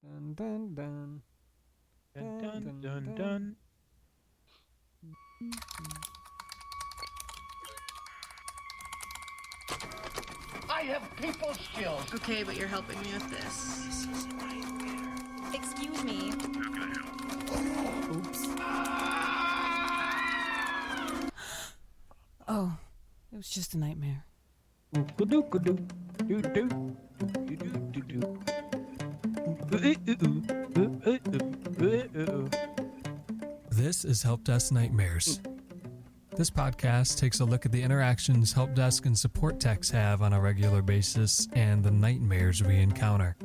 Dun, dun, dun. Dun, dun, dun, dun. I have people skills. Okay, but you're helping me with this. Excuse me. Oops. Oh, it was just a nightmare. This is Help Desk Nightmares. This podcast takes a look at the interactions help desk and support techs have on a regular basis and the nightmares we encounter.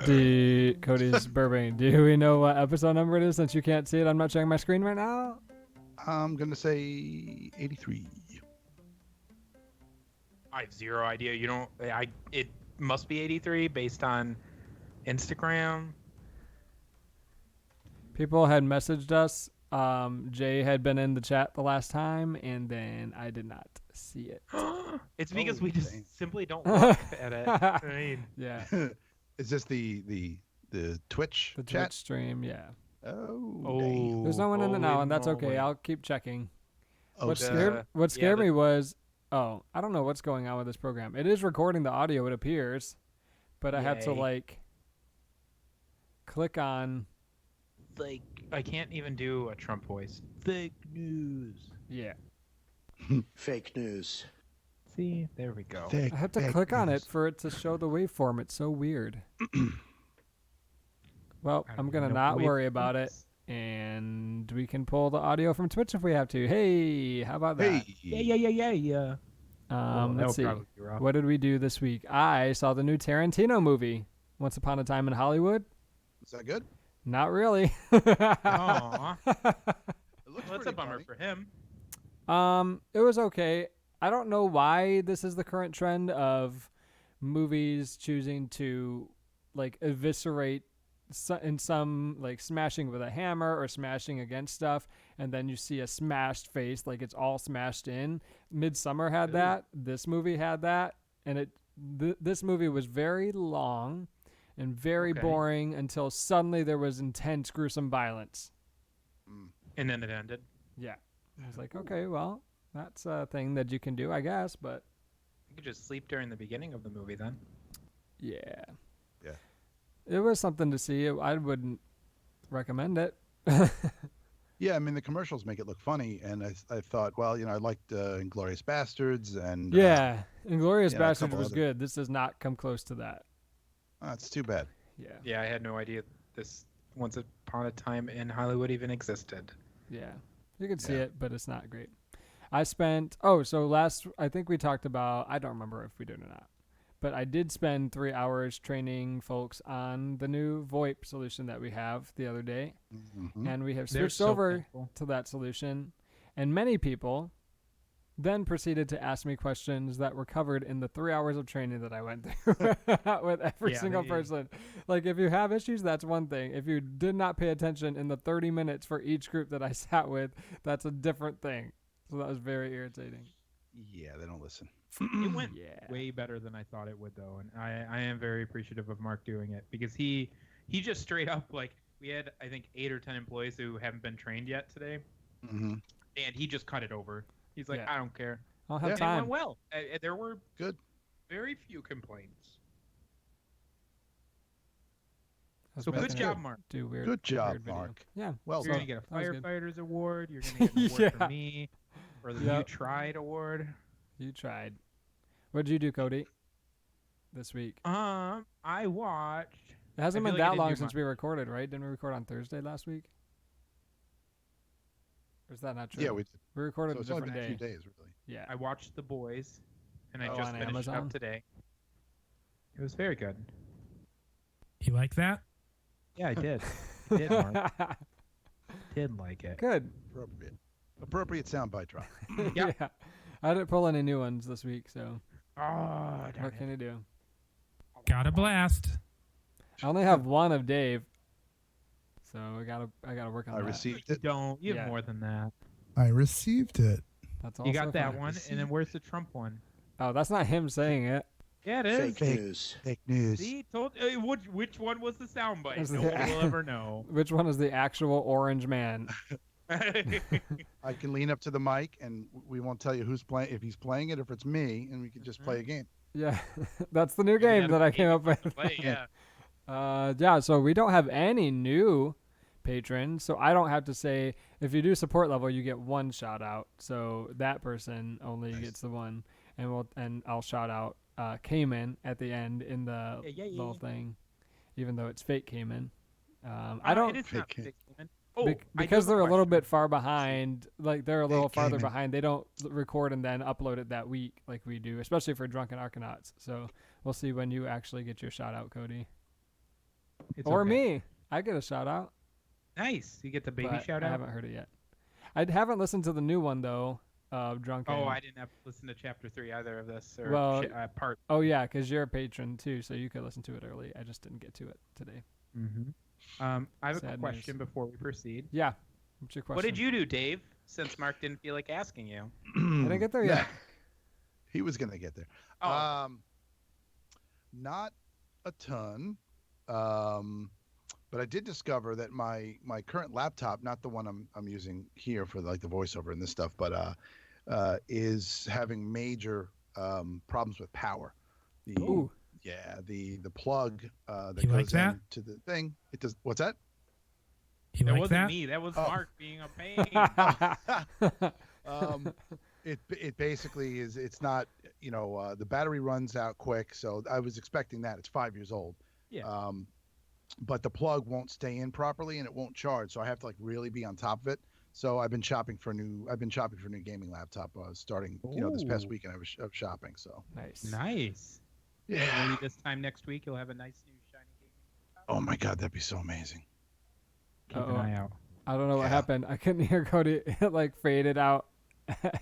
Cody's burping. Do we know what episode number it is since you can't see it? I'm not showing my screen right now. I'm going to say 83. I have zero idea. You don't. It must be 83 based on Instagram. People had messaged us. Jay had been in the chat the last time, and then I did not see it. It's because Oh, we just dang. simply don't look at it. I mean, Yeah, Is this the Twitch the chat? Twitch stream. Yeah, Oh, dang. there's no one in it now, and that's okay. moly. I'll keep checking. Oh, What snap. scared yeah, scared the- me was, I don't know what's going on with this program. It is recording the audio, it appears, but I had to Yay. like click on. like, I can't even do a Trump voice. Fake news. Yeah, Fake news. See, there we go. Fake- I had to fake click on it news. for it to show the waveform. It's so weird. Well, I I'm don't gonna know not wave worry about it, forms. and we can pull the audio from Twitch if we have to. Hey, how about that? Hey. Yeah. Let's see. Probably be rough. What did we do this week? I saw the new Tarantino movie, Once Upon a Time in Hollywood. Is that good? Not really. Aw. It looks Well, that's a pretty bummer funny. for him. It was okay. I don't know why this is the current trend of movies choosing to like eviscerate in some like smashing with a hammer or smashing against stuff, and then you see a smashed face, like it's all smashed in. Midsummer had Ooh. that. This movie had that, and this movie was very long and very Okay. boring until suddenly there was intense, gruesome violence. And then it ended. Yeah, I was like, okay, well, that's a thing that you can do, I guess, but You could just sleep during the beginning of the movie then. yeah. Yeah. It was something to see. I wouldn't recommend it. Yeah, I mean, the commercials make it look funny, and I thought, well, I liked Inglourious Bastards, and Yeah. Inglorious yeah, a Bastards couple was other- good. This does not come close to that. It's too bad. Yeah. Yeah, I had no idea this Once Upon a Time in Hollywood even existed. Yeah. You can see Yeah. it, but it's not great. I think we talked about, I don't remember if we did or not, but I did spend 3 hours training folks on the new VoIP solution that we have the other day. Mhm. And we have They're switched so over thankful. to that solution, and many people then proceeded to ask me questions that were covered in the 3 hours of training that I went through with every Yeah, single they- person. Like, if you have issues, that's one thing. If you did not pay attention in the 30 minutes for each group that I sat with, that's a different thing. So that was very irritating. Yeah, they don't listen. It went Yeah. way better than I thought it would, though, and I am very appreciative of Mark doing it because he just straight up, like, we had I think 8 or 10 employees who haven't been trained yet today, Hmm. and he just cut it over. He's like, Yeah. I don't care. I don't Yeah. have And it time. went well. There were Good. very few complaints. I was So good making job, a Mark. do weird, Good job, weird video. Mark. Yeah. Well You're done. gonna get a that was good. firefighters award. You're gonna get an award Yeah. from me for the Yep. You Tried award. You tried. What did you do, Cody, this week? I watched. It hasn't I been feel like I that didn't long do since we recorded, right? Didn't we record on Thursday last week? Or is that not true? Yeah, we did. We recorded So a it's only different been a day. few days, really. Yeah. I watched The Boys, and I Oh, just on finished Amazon? up today. It was very good. You like that? Yeah, I did. I did, Mark. Did like it. Good. Appropriate soundbite drop. Yeah. Yeah. I didn't pull any new ones this week, so Oh, darn what it. can you do? Got a blast. I only have one of Dave, so I gotta work on I that. received You it. don't. You have Yeah. more than that. I received it. That's You also got that fine. one, and then where's the Trump one? Oh, that's not him saying it. Yeah, it is. Fake news. Fake news. See, which one was the soundbite? That's No the- one will ever know. Which one is the actual orange man? I can lean up to the mic, and we won't tell you who's playing, if he's playing it, if it's me, and we can just play a game. Yeah, that's the new game that I came up with. Yeah. Yeah, so we don't have any new patrons, so I don't have to say, if you do support level, you get one shout out. So that person only gets the one, and I'll shout out Cayman at the end in the little thing, even though it's fake Cayman. I don't It is not Fake fake, man. Oh, I do because have they're a little question. bit far behind. Like they're a little Fake farther Cayman. behind. They don't record and then upload it that week like we do, especially for Drunken Arcanauts. So we'll see when you actually get your shout out, Cody, It's or okay. me. I get a shout out. Nice. You get the baby but shout I out. haven't heard it yet. I haven't listened to the new one though. Drunken. Oh, I didn't have to listen to chapter 3 either of this or Well, part. Oh yeah, because you're a patron too, so you could listen to it early. I just didn't get to it today. Mm-hmm. I have Sad a question before we proceed. Yeah. What's your question? What did you do, Dave? Since Mark didn't feel like asking you. I didn't get there yet. He was gonna get there. Oh. Not a ton. But I did discover that my current laptop, not the one I'm using here for like the voiceover and this stuff, but is having major problems with power. Ooh. Yeah, the plug that You goes like that? into the thing. It does. What's that? You That like wasn't that? me. That was Oh. Mark being a pain. It basically is. It's not. The battery runs out quick, so I was expecting that. It's 5 years old. Yeah. But the plug won't stay in properly and it won't charge, so I have to like really be on top of it. So I've been shopping for a new gaming laptop. Starting this past Ooh. weekend I was shopping. So Nice. Nice. yeah. Maybe this time next week you'll have a nice new shiny game. Oh my God, that'd be so amazing. Keep Uh-oh. an eye out. I don't know what Yeah. happened. I couldn't hear Cody. It like faded out.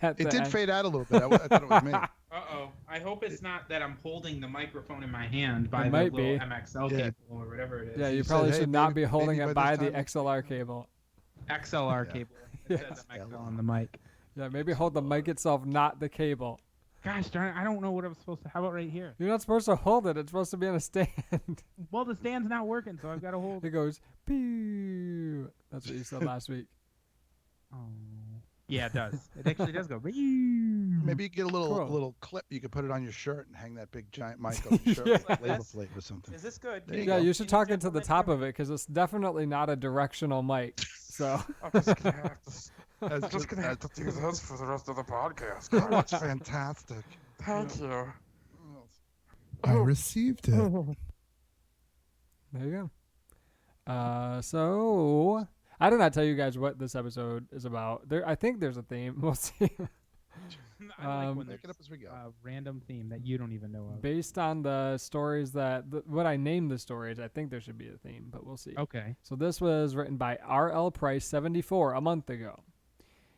At the It did end. fade out a little bit. I thought it was me. Uh-oh. I hope it's not that I'm holding the microphone in my hand by It the might little be. MXL Yeah. cable or whatever it is. Yeah, you You said, probably "Hey, should not maybe- be holding maybe it by by this the time- XLR cable. XLR Yeah. cable. It Yeah. says MXL on the mic. Yeah, maybe hold the mic itself, not the cable. Gosh darn it, I don't know what I'm supposed to. How about right here? You're not supposed to hold it. It's supposed to be on a stand. Well, the stand's not working, so I've got to hold. It goes, pew. That's what you said last week. Oh. Yeah, it does. It actually does go. Maybe you get a Cool. little clip. You could put it on your shirt and hang that big giant mic on your shirt Yeah. with Like flavor this? flavor or something. Is this good? There you Yeah, go. you should talk into the top of it because it's definitely not a directional mic. So I'm just gonna have to. That's I'm just gonna have to do this for the rest of the podcast. Oh, it's fantastic. Thank you. I received it. there you go. So I did not tell you guys what this episode is about. I think there's a theme. We'll see. I like when Make it there's up as we go. a random theme that you don't even know of. Based on the stories what I named the stories, I think there should be a theme, but we'll see. Okay. So this was written by R.L. Price 74 a month ago.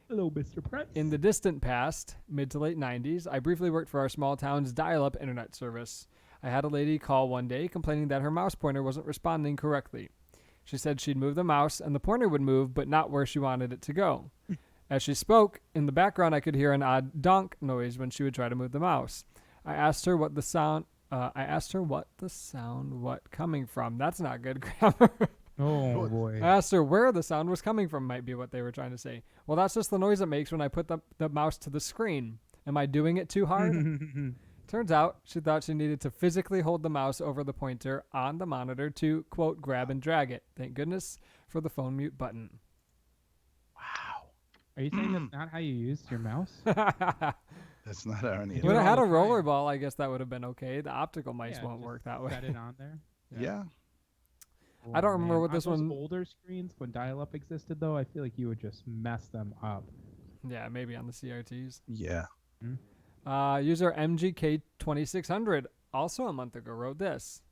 Hello, Mr. Price. In the distant past, mid to late 90s, I briefly worked for our small town's dial-up internet service. I had a lady call one day complaining that her mouse pointer wasn't responding correctly. She said she'd move the mouse and the pointer would move, but not where she wanted it to go. As she spoke, in the background I could hear an odd donk noise when she would try to move the mouse. I asked her what the sound coming from. That's not good grammar. Oh boy. I asked her where the sound was coming from, might be what they were trying to say. Well, that's just the noise it makes when I put the mouse to the screen. Am I doing it too hard? Turns out she thought she needed to physically hold the mouse over the pointer on the monitor to, quote, grab and drag it. Thank goodness for the phone mute button. Are you saying that's not how you used your mouse? That's not our need. do When it I had all a the time. rollerball, I guess that would have been okay. The optical mice Yeah, won't just work that way. Set it on there. Yeah. I don't remember what On this those one- older screens when dial-up existed, though, I feel like you would just mess them up. Yeah, maybe on the CRTs. Yeah. User MGK2600, also a month ago, wrote this.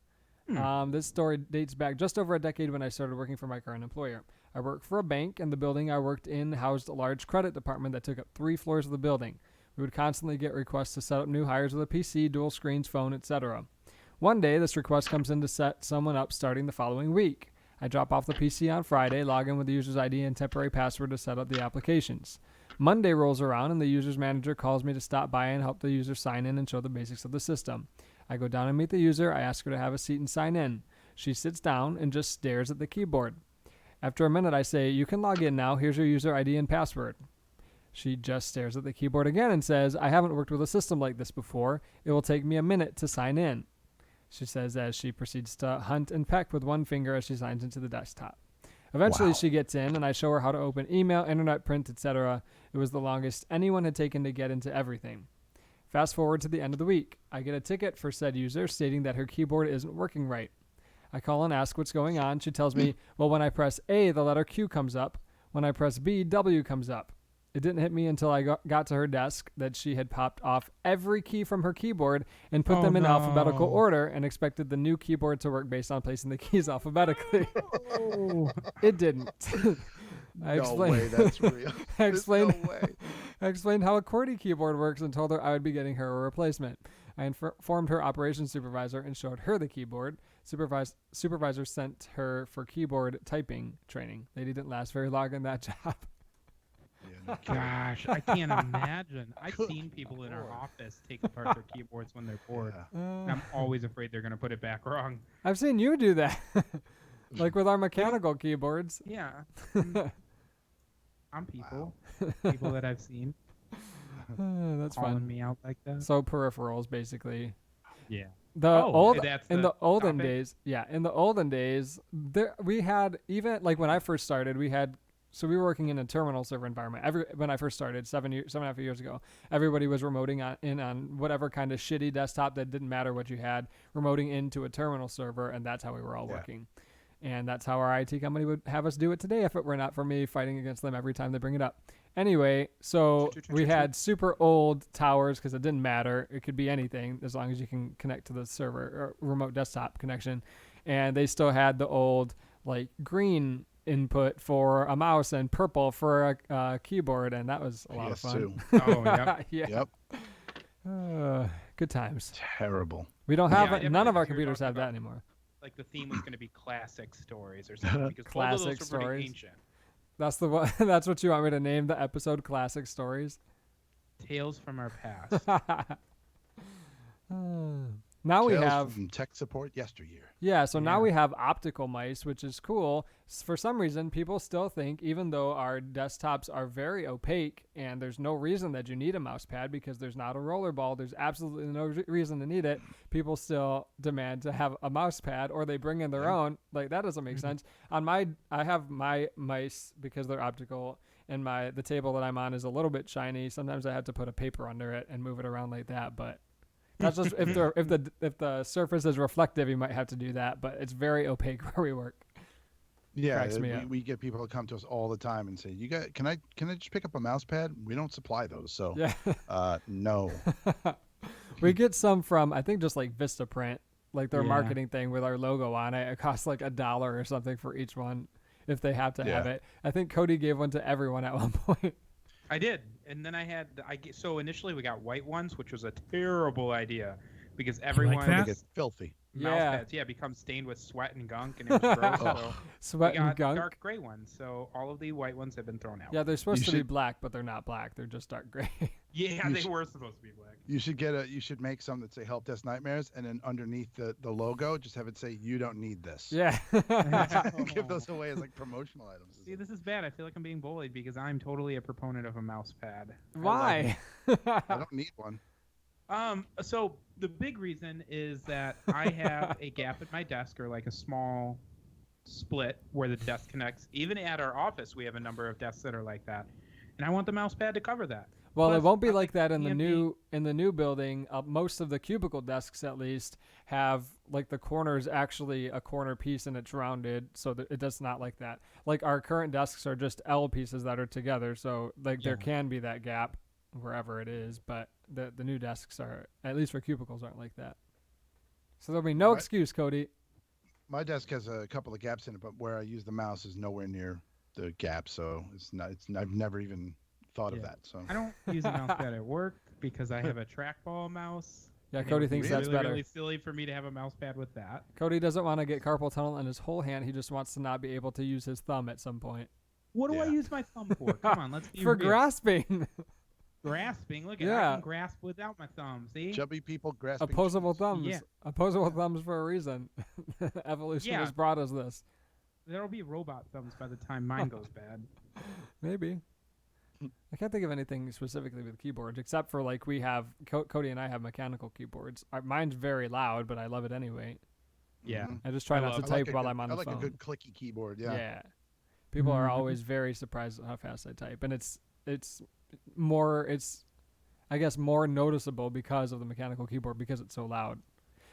This story dates back just over a decade when I started working for my current employer. I worked for a bank, and the building I worked in housed a large credit department that took up 3 floors of the building. We would constantly get requests to set up new hires with a PC, dual screens, phone, etc. One day, this request comes in to set someone up starting the following week. I drop off the PC on Friday, log in with the user's ID and temporary password to set up the applications. Monday rolls around, and the user's manager calls me to stop by and help the user sign in and show the basics of the system. I go down and meet the user. I ask her to have a seat and sign in. She sits down and just stares at the keyboard. After a minute, I say, "You can log in now. Here's your user ID and password." She just stares at the keyboard again and says, "I haven't worked with a system like this before. It will take me a minute to sign in," she says as she proceeds to hunt and peck with one finger as she signs into the desktop. Eventually, she gets in, and I show her how to open email, internet, print, etc. It was the longest anyone had taken to get into everything. Fast forward to the end of the week. I get a ticket for said user stating that her keyboard isn't working right. I call and ask what's going on. She tells me, well, when I press A, the letter Q comes up. When I press B, W comes up. It didn't hit me until I got to her desk that she had popped off every key from her keyboard and put them in alphabetical order and expected the new keyboard to work based on placing the keys alphabetically. It didn't. No way that's real. I explained, No way. I explained how a QWERTY keyboard works and told her I would be getting her a replacement. I informed her operations supervisor and showed her the keyboard. Supervisor sent her for keyboard typing training. Lady didn't last very long in that job. Gosh, I can't imagine. I've seen people in our office take apart their keyboards when they're bored. And I'm always afraid they're going to put it back wrong. I've seen you do that. Like with our mechanical keyboards. Yeah. I'm people. People that I've seen. That's calling fun. me out like that. So peripherals, basically. Yeah. In the olden topic? days, in the olden days, we had, even like when I first started, we were working in a terminal server environment. When I first started 7.5 years ago, everybody was remoting in on whatever kind of shitty desktop that didn't matter what you had, remoting into a terminal server, and that's how we were all working. And that's how our IT company would have us do it today if it were not for me fighting against them every time they bring it up. Anyway, so we had super old towers because it didn't matter. It could be anything as long as you can connect to the server or remote desktop connection. And they still had the old like green input for a mouse and purple for a keyboard, and that was a lot of fun. Oh, yep. Yeah. Good times. Terrible. We don't have Yeah, none of our you're computers talking have that about- anymore. Like the theme was going to be classic stories or something because Classic both of those are pretty stories. ancient. That's the one. That's what you want me to name the episode. Classic stories. Tales from our past. Now we Tales have from tech support yesteryear. Yeah, so now we have optical mice, which is cool. For some reason, people still think, even though our desktops are very opaque and there's no reason that you need a mouse pad because there's not a rollerball, there's absolutely no reason to need it, people still demand to have a mouse pad, or they bring in their own. Like, that doesn't make sense. I have my mice, because they're optical, and the table that I'm on is a little bit shiny. Sometimes I have to put a paper under it and move it around like that, but that's just if the surface is reflective, you might have to do that, but it's very opaque where we work. Yeah, Cracks me up. we get people that come to us all the time and say, can I just pick up a mouse pad? We don't supply those, so Yeah. no. We get some from, I think, just like Vistaprint, like their Yeah. marketing thing with our logo on it. It costs like $1 or something for each one if they have to have it. I think Cody gave one to everyone at one point. I did, and then so initially we got white ones, which was a terrible idea because everyone that? It's filthy. mouse Yeah. pads become stained with sweat and gunk, and it was gross. So Sweat we and got gunk. dark gray ones, so all of the white ones have been thrown out. Yeah, they're supposed You to be should- black, but they're not black. They're just dark gray. Yeah, You they should- were supposed to be black. You should make some that say Help Desk Nightmares, and then underneath the logo, just have it say, "You don't need this." Yeah. Give those away as like promotional items. See, this is bad. I feel like I'm being bullied because I'm totally a proponent of a mouse pad. I love Why? I don't need one. So the big reason is that I have a gap at my desk, or like a small split where the desk connects. Even at our office, we have a number of desks that are like that, and I want the mouse pad to cover that. Well, it Plus, won't be I like that in the TMD. new building. Most of the cubicle desks, at least, have like the corner is actually a corner piece and it's rounded, so that it does not like that. Like our current desks are just L pieces that are together, so like there can be that gap wherever it is, but the new desks are, at least for cubicles, aren't like that. So there'll be no Right. excuse, Cody. My desk has a couple of gaps in it, but where I use the mouse is nowhere near the gap, so it's not. I've never even thought of Yeah. that. So I don't use a mouse pad at work because I have a trackball mouse. Yeah, and it Cody would be thinks that's really, better. really silly for me to have a mouse pad with that. Cody doesn't want to get carpal tunnel in his whole hand. He just wants to not be able to use his thumb at some point. What do I Yeah. use my thumb for? Come on, let's be For real. grasping. Grasping. Look at Yeah. I can grasp without my thumb. See? Chubby people grasping. Opposable cheese. thumbs. Yeah. Opposable thumbs for a reason. Evolution Yeah. has brought us this. There'll be robot thumbs by the time mine goes bad. Maybe. I can't think of anything specifically with keyboards except for like we have Cody and I have mechanical keyboards. Mine's very loud, but I love it anyway. Yeah. Mhm. I just try I not love- to I like type a while good- I'm on I the like phone. a good clicky keyboard. Yeah. People are Mhm. always very surprised at how fast I type, and it's more I guess more noticeable because of the mechanical keyboard because it's so loud.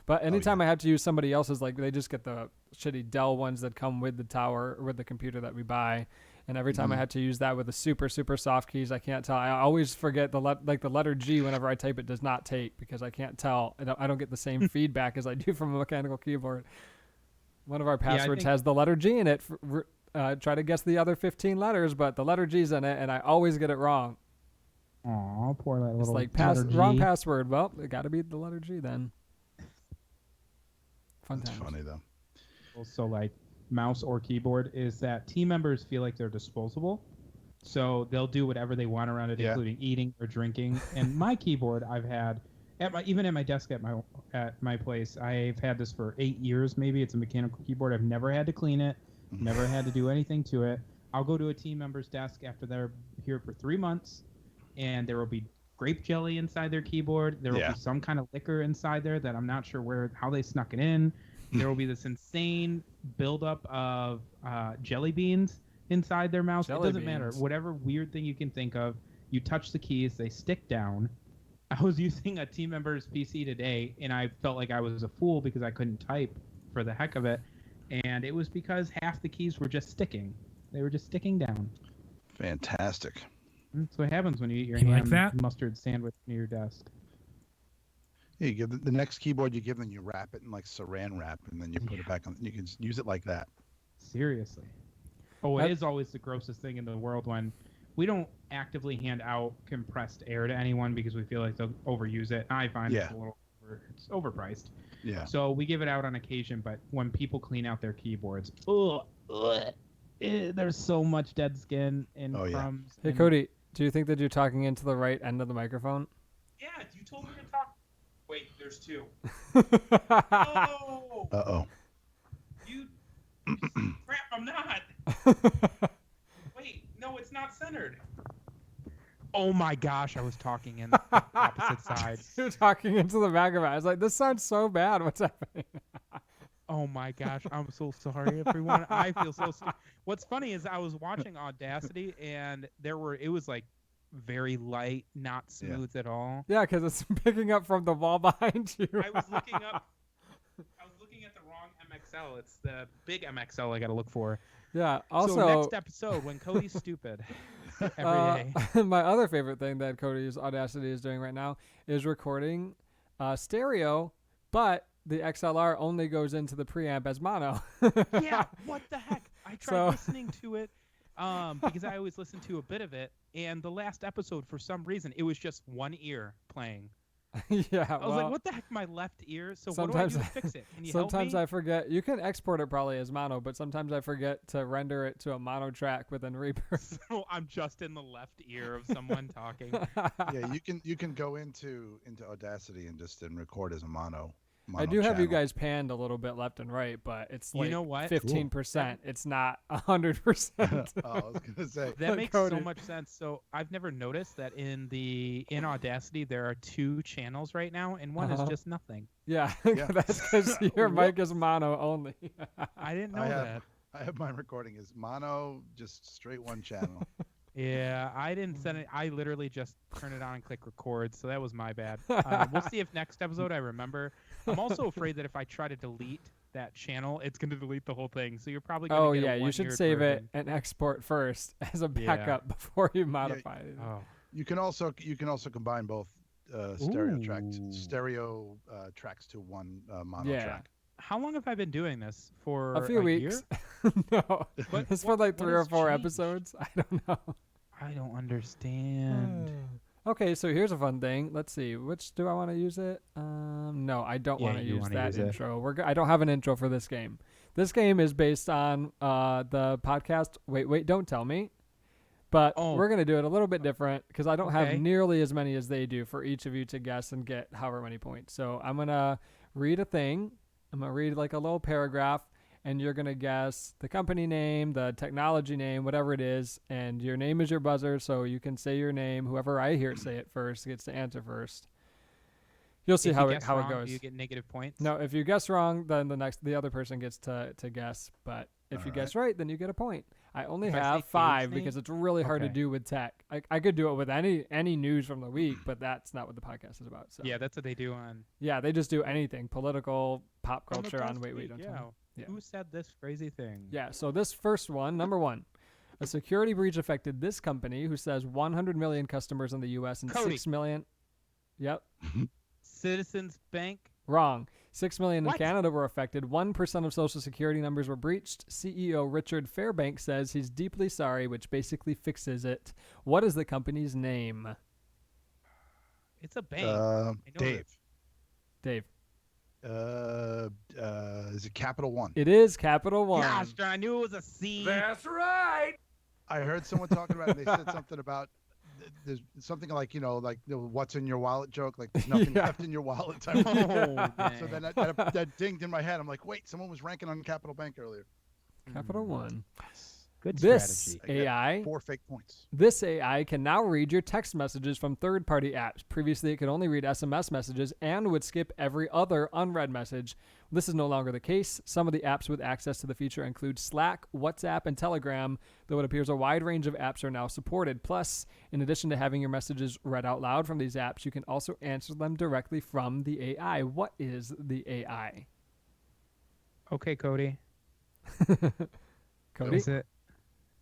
But anytime I have to use somebody else's, like they just get the shitty Dell ones that come with the tower or with the computer that we buy, and every time I have to use that with the super soft keys, I can't tell. I always forget the letter G whenever I type. It does not take because I can't tell. I don't get the same feedback as I do from a mechanical keyboard. One of our passwords think- has the letter G in it. Try to guess the other 15 letters, but the letter G's in it, and I always get it wrong. Aw, poor that It's little like letter G. wrong password. Well, it got to be the letter G then. Fun That's times. funny though. So like mouse or keyboard is that team members feel like they're disposable, so they'll do whatever they want around it, Yeah. including eating or drinking. And my keyboard, I've had even at my desk at my place, I've had this for 8 years. Maybe it's a mechanical keyboard. I've never had to clean it, never had to do anything to it. I'll go to a team member's desk after they're here for 3 months, and there will be grape jelly inside their keyboard. There will Yeah. be some kind of liquor inside there that I'm not sure how they snuck it in. There will be this insane buildup of jelly beans inside their mouse. Jelly It doesn't matter. beans. Whatever weird thing you can think of, you touch the keys, they stick down. I was using a team member's PC today, and I felt like I was a fool because I couldn't type for the heck of it. And it was because half the keys were just sticking. They were just sticking down. Fantastic. That's what happens when you eat your You like ham that? mustard sandwich near your desk. Yeah, you give the next keyboard you give them, you wrap it in like saran wrap, and then you put it back on. You can use it like that. Seriously. Oh, it is always the grossest thing in the world when we don't actively hand out compressed air to anyone because we feel like they'll overuse it. I find it's Yeah. a little it's overpriced. Yeah. So we give it out on occasion, but when people clean out their keyboards, there's so much dead skin and Oh, yeah. crumbs. Hey, and- Cody, do you think that you're talking into the right end of the microphone? Yeah, you told me to talk. Wait, there's two. Oh, Uh-oh. you crap! I'm not. Wait, no, it's not centered. Oh my gosh, I was talking in the opposite side. You're talking into the microphone. I was like, this sounds so bad. What's happening? Oh my gosh, I'm so sorry, everyone. I feel so stupid. What's funny is I was watching Audacity, and it was like very light, not smooth at all. Yeah, because it's picking up from the wall behind you. I was looking at the wrong MXL. It's the big MXL I got to look for. Yeah. Also, so next episode when Cody's stupid every day. my other favorite thing that Cody's Audacity is doing right now is recording stereo, but the XLR only goes into the preamp as mono. Yeah, what the heck? I tried So- listening to it because I always listen to a bit of it, and the last episode, for some reason, it was just one ear playing. Yeah. I was well, like, what the heck, my left ear? So what sometimes do I do to fix it? Can you help sometimes me? I forget. You can export it probably as mono, but sometimes I forget to render it to a mono track within Reaper. So I'm just in the left ear of someone talking. Yeah, you can go into Audacity and just record as a mono. I do have you channel. guys panned a little bit left and right, but it's You like know what? 15%. It's not 100%. Oh, I was gonna say. That makes so Cody. much sense. So I've never noticed that in Audacity there are two channels right now, and one is just nothing. Yeah, Yeah. that's because your mic is mono only. I didn't know I have- that. I have mine recording as mono, just straight one channel. Yeah, I didn't send it. I literally just turned it on and click record, so that was my bad. We'll see if next episode I remember. I'm also afraid that if I try to delete that channel, it's going to delete the whole thing. So you're probably going to Oh get yeah, a you should one-eared save it version. and export first as a Yeah. backup before you modify it. Oh, You can also combine both stereo tracks to one mono Yeah. track. how long have I been doing this for? A few year? weeks. No, But it's for what- like what 3 or has 4 changed? episodes. I don't know. I don't understand. Okay, so here's a fun thing. Let's see. Which do I want to use it? No, I don't Yeah, want to you use wanna that use it. intro. I don't have an intro for this game. This game is based on the podcast. Wait, don't tell me. But Oh. we're going to do it a little bit different because I don't have Okay. nearly as many as they do for each of you to guess and get however many points. So I'm going to read a thing. I'm going to read like a little paragraph, and you're going to guess the company name, the technology name, whatever it is, and your name is your buzzer, so you can say your name. Whoever I hear say it first gets to answer first. You'll see If how you it guess how wrong, it goes. Do you get negative points? No, if you guess wrong, then the other person gets to guess. But if you guess right, then you get a point. I only If I say have Dave's 5 name? because it's really hard to Okay. do with tech. I could do it with any news from the week, but that's not what the podcast is about. So Yeah, that's what they do on yeah, they just do anything political, pop On the culture on past Wait, week, Don't yeah. Tell Me. Yeah. Who said this crazy thing? Yeah, so this first one, number 1. A security breach affected this company who says 100 million customers in the U.S. and Cody. 6 million. Yep. Citizens Bank. Wrong. 6 million in What? Canada were affected. 1% of social security numbers were breached. CEO Richard Fairbank says he's deeply sorry, which basically fixes it. What is the company's name? It's a bank. I know Dave. Dave. Is it Capital One? It is Capital One. Gosh, darn, I knew it was a C. I heard someone talking about it. And they said something about there's something like like the what's in your wallet joke, like there's nothing Yeah. left in your wallet type. Oh, So dang. then that dinged in my head. I'm like, wait, someone was ranking on Capital Bank earlier. Capital One. Good This strategy. AI 4 fake points. This AI can now read your text messages from third-party apps. Previously, it could only read SMS messages and would skip every other unread message. This is no longer the case. Some of the apps with access to the feature include Slack, WhatsApp, and Telegram, though it appears a wide range of apps are now supported. Plus, in addition to having your messages read out loud from these apps, you can also answer them directly from the AI. What is the AI? Okay, Cody. Cody?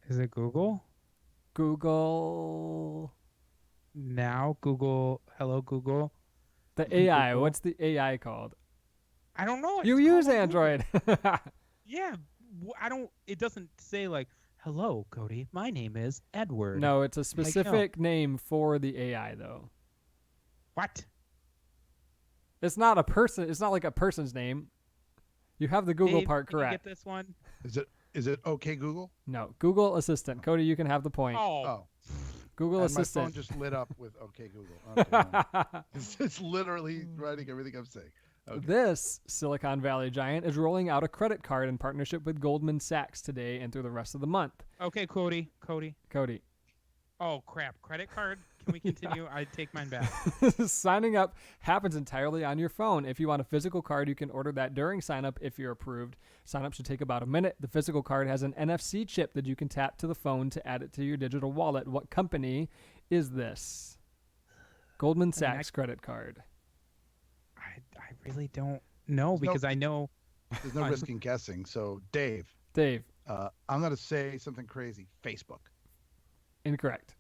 Is it Google? Google. Now Google. Hello, Google. The AI. Google. What's the AI called? I don't know. You it's use called Android. Google. Yeah. I don't. It doesn't say like, "Hello, Cody. My name is Edward." No, it's a specific name for the AI, though. What? It's not a person. It's not like a person's name. You have the Google Dave, part can you correct. get this one? Is it okay Google? No, Google Assistant. Cody, you can have the point. Oh. Google And my phone Assistant. just lit up with okay Google. Okay, it's literally writing everything I'm saying. Okay. This Silicon Valley giant is rolling out a credit card in partnership with Goldman Sachs today and through the rest of the month. Okay, Cody. Cody. Oh crap! Credit card. Can we continue? I take mine back. Signing up happens entirely on your phone. If you want a physical card, you can order that during sign up if you're approved. Sign up should take about a minute. The physical card has an NFC chip that you can tap to the phone to add it to your digital wallet. What company is this? Goldman Sachs credit card. I really don't know There's no- because I know. There's no risk in guessing. So Dave, Dave, I'm gonna say something crazy. Facebook. incorrect.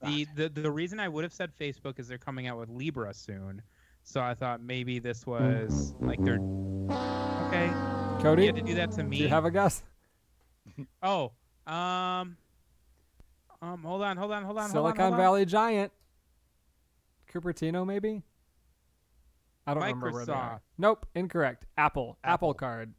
The reason I would have said Facebook is they're coming out with Libra soon, so I thought maybe this was like they're okay. Cody, You had to do that to me. do you have a guess? Oh, hold on. Silicon Valley giant. Cupertino, maybe? I don't remember where they are. Microsoft. Nope, incorrect. Apple card.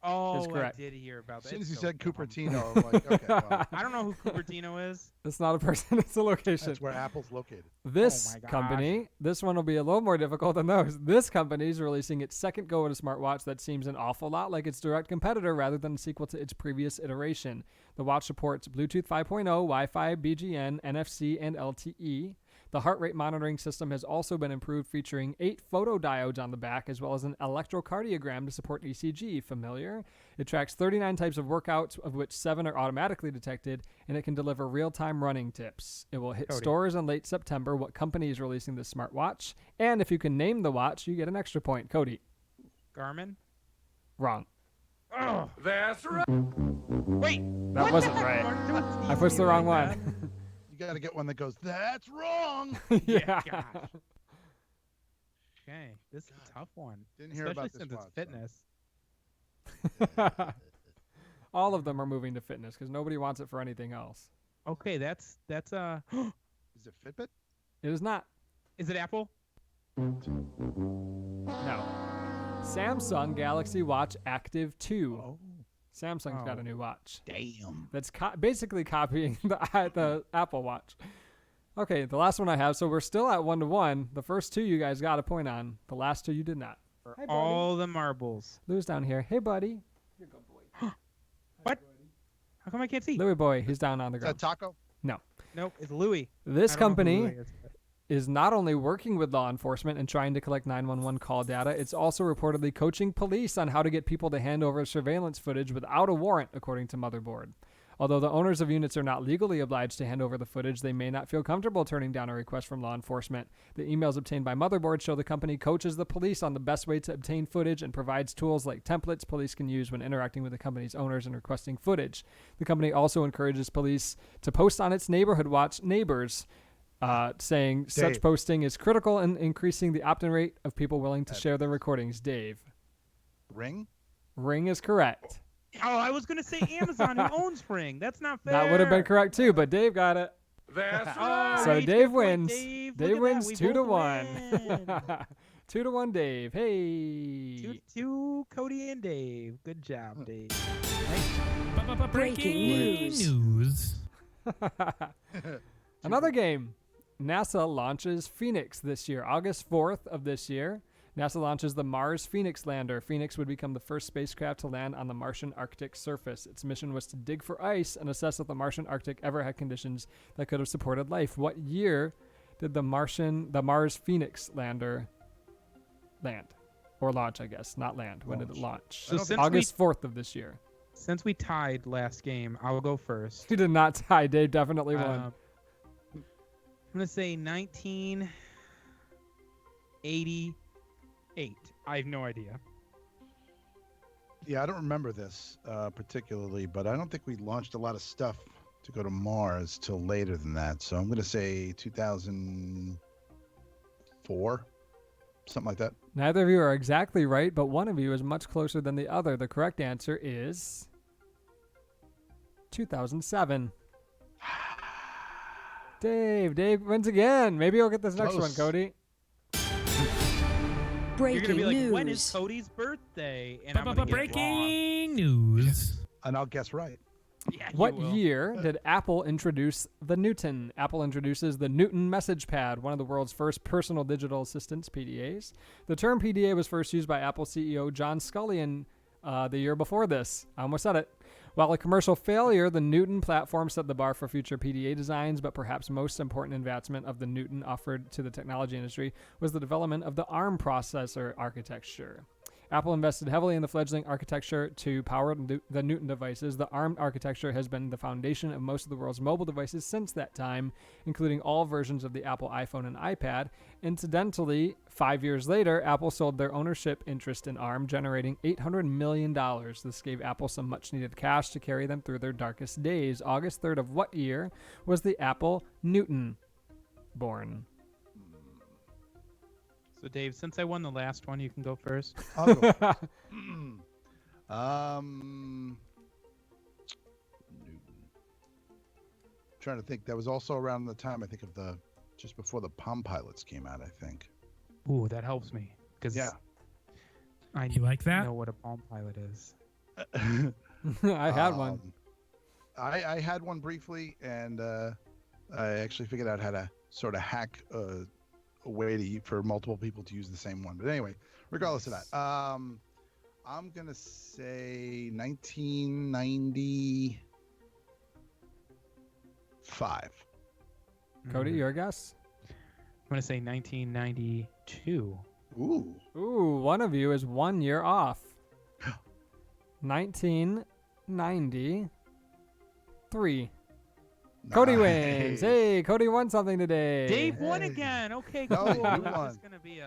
Oh, is correct. I did hear about As that. soon as It's you so said dumb. Cupertino, I'm like, okay, well, I don't know who Cupertino is. It's not a person, it's a location. that's where Apple's located. This Oh my gosh. company, this one will be a little more difficult than those. This company is releasing its second go at a smartwatch that seems an awful lot like its direct competitor rather than a sequel to its previous iteration. The watch supports Bluetooth 5.0, Wi-Fi, BGN, NFC, and LTE. The heart rate monitoring system has also been improved, featuring 8 photodiodes on the back, as well as an electrocardiogram to support ECG. Familiar? It tracks 39 types of workouts, of which 7 are automatically detected, and it can deliver real-time running tips. It will hit Cody. stores in late September. What company is releasing this smartwatch? And if you can name the watch, you get an extra point. Cody. Garmin. Wrong. Oh, That's right. wait. That what wasn't the heck? right. Mark, don't I tease pushed me the wrong like one. You got to get one that goes, that's wrong. yeah. Gosh. Okay, this is a tough one. Didn't hear Especially about this since watch, it's so. fitness. All of them are moving to fitness because nobody wants it for anything else. Okay, that's Is it Fitbit? It is not. Is it Apple? No. Samsung Galaxy Watch Active 2. Oh. Samsung's got Oh. a new watch. Damn. That's basically copying the Apple Watch. Okay, the last one I have. So we're still at 1-1. The first two you guys got a point on. The last two you did not. For Hi, buddy. all the marbles. Lou's down here. Hey, buddy. You're a good boy. What? How come I can't see? Louis boy, he's down on the Is that ground. Taco? Nope, it's Louis. This I don't know who company Louis is. is not only working with law enforcement and trying to collect 911 call data, it's also reportedly coaching police on how to get people to hand over surveillance footage without a warrant, according to Motherboard. Although the owners of units are not legally obliged to hand over the footage, they may not feel comfortable turning down a request from law enforcement. The emails obtained by Motherboard show the company coaches the police on the best way to obtain footage and provides tools like templates police can use when interacting with the company's owners and requesting footage. The company also encourages police to post on its Neighborhood Watch Neighbors, saying such Dave. posting is critical in increasing the opt-in rate of people willing to share their recordings. Dave. Ring? Ring is correct. Oh, I was gonna say Amazon who owns Ring. That's not fair. That would have been correct too, but Dave got it. That's Oh, right. So right, Dave good point, wins. Dave. Dave Look at wins that. We both 2-1. win. 2-1 Dave. Hey. Two, Cody and Dave. Good job, Dave. Breaking news. Another game. NASA launches Phoenix this year, August 4th of this year. NASA launches the Mars Phoenix lander. Phoenix would become the first spacecraft to land on the Martian Arctic surface. Its mission was to dig for ice and assess if the Martian Arctic ever had conditions that could have supported life. What year did the Mars Phoenix lander land? Or launch, I guess. Not land. When did it launch? So since August 4th of this year. Since we tied last game, I'll go first. You did not tie. Dave definitely won. I'm gonna say 1988. I have no idea. Yeah, I don't remember this particularly, but I don't think we launched a lot of stuff to go to Mars till later than that. So I'm going to say 2004, something like that. Neither of you are exactly right, but one of you is much closer than the other. The correct answer is 2007. Dave wins again. Maybe you'll get this next one, Close. Cody. You're gonna be like, when is Cody's birthday? And I'm gonna get it wrong. Breaking news. And I'll guess right. Yeah, you What will. year did Apple introduce the Newton? Apple introduces the Newton Message Pad, one of the world's first personal digital assistants, PDAs. The term PDA was first used by Apple CEO John Scullion the year before this. I almost said it. While a commercial failure, the Newton platform set the bar for future PDA designs, but perhaps most important advancement of the Newton offered to the technology industry was the development of the ARM processor architecture. Apple invested heavily in the fledgling architecture to power the Newton devices. The ARM architecture has been the foundation of most of the world's mobile devices since that time, including all versions of the Apple iPhone and iPad. Incidentally, 5 years later, Apple sold their ownership interest in ARM, generating $800 million. This gave Apple some much-needed cash to carry them through their darkest days. August 3rd of what year was the Apple Newton born? So Dave, since I won the last one, you can go first. I'll go first. Newton. Trying to think. That was also around the time, I think, of just before the Palm Pilots came out, I think. Ooh, that helps me because Yeah. I You like that? know what a Palm Pilot is. I had one. I had one briefly, and I actually figured out how to sort of hack a way for multiple people to use the same one. But anyway, regardless of that, I'm gonna say 1995. Cody, your guess? I'm gonna say 1992. Ooh. Ooh, one of you is 1 year off. 1993. Cody wins. Nice. Hey, Cody won something today. Dave won Hey. again. Okay, No, cool. you This won. is gonna be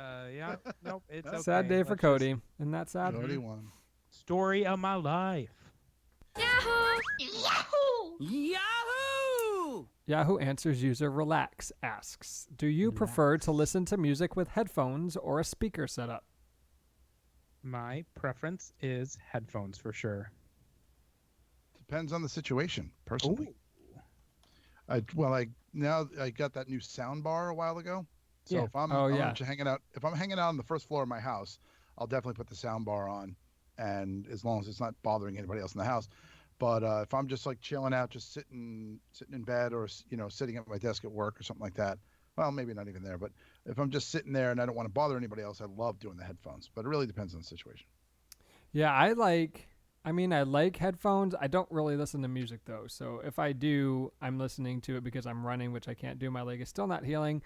nope. It's okay. Sad day for Let's Cody. Isn't that sad? Cody won. just- Story of my life. Yahoo! Yahoo! Yahoo Answers user Relax asks, do you prefer to listen to music with headphones or a speaker setup? My preference is headphones for sure. Depends on the situation, personally. I got that new sound bar a while ago. So Yeah. if I'm Oh, yeah. hanging out, if I'm hanging out on the first floor of my house, I'll definitely put the sound bar on and as long as it's not bothering anybody else in the house. But if I'm just like chilling out, just sitting in bed, or sitting at my desk at work or something like that, well, maybe not even there, but if I'm just sitting there and I don't want to bother anybody else, I love doing the headphones. But it really depends on the situation. Yeah, I like headphones. I don't really listen to music though. So if I do, I'm listening to it because I'm running, which I can't do. My leg is still not healing.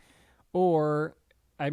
Or I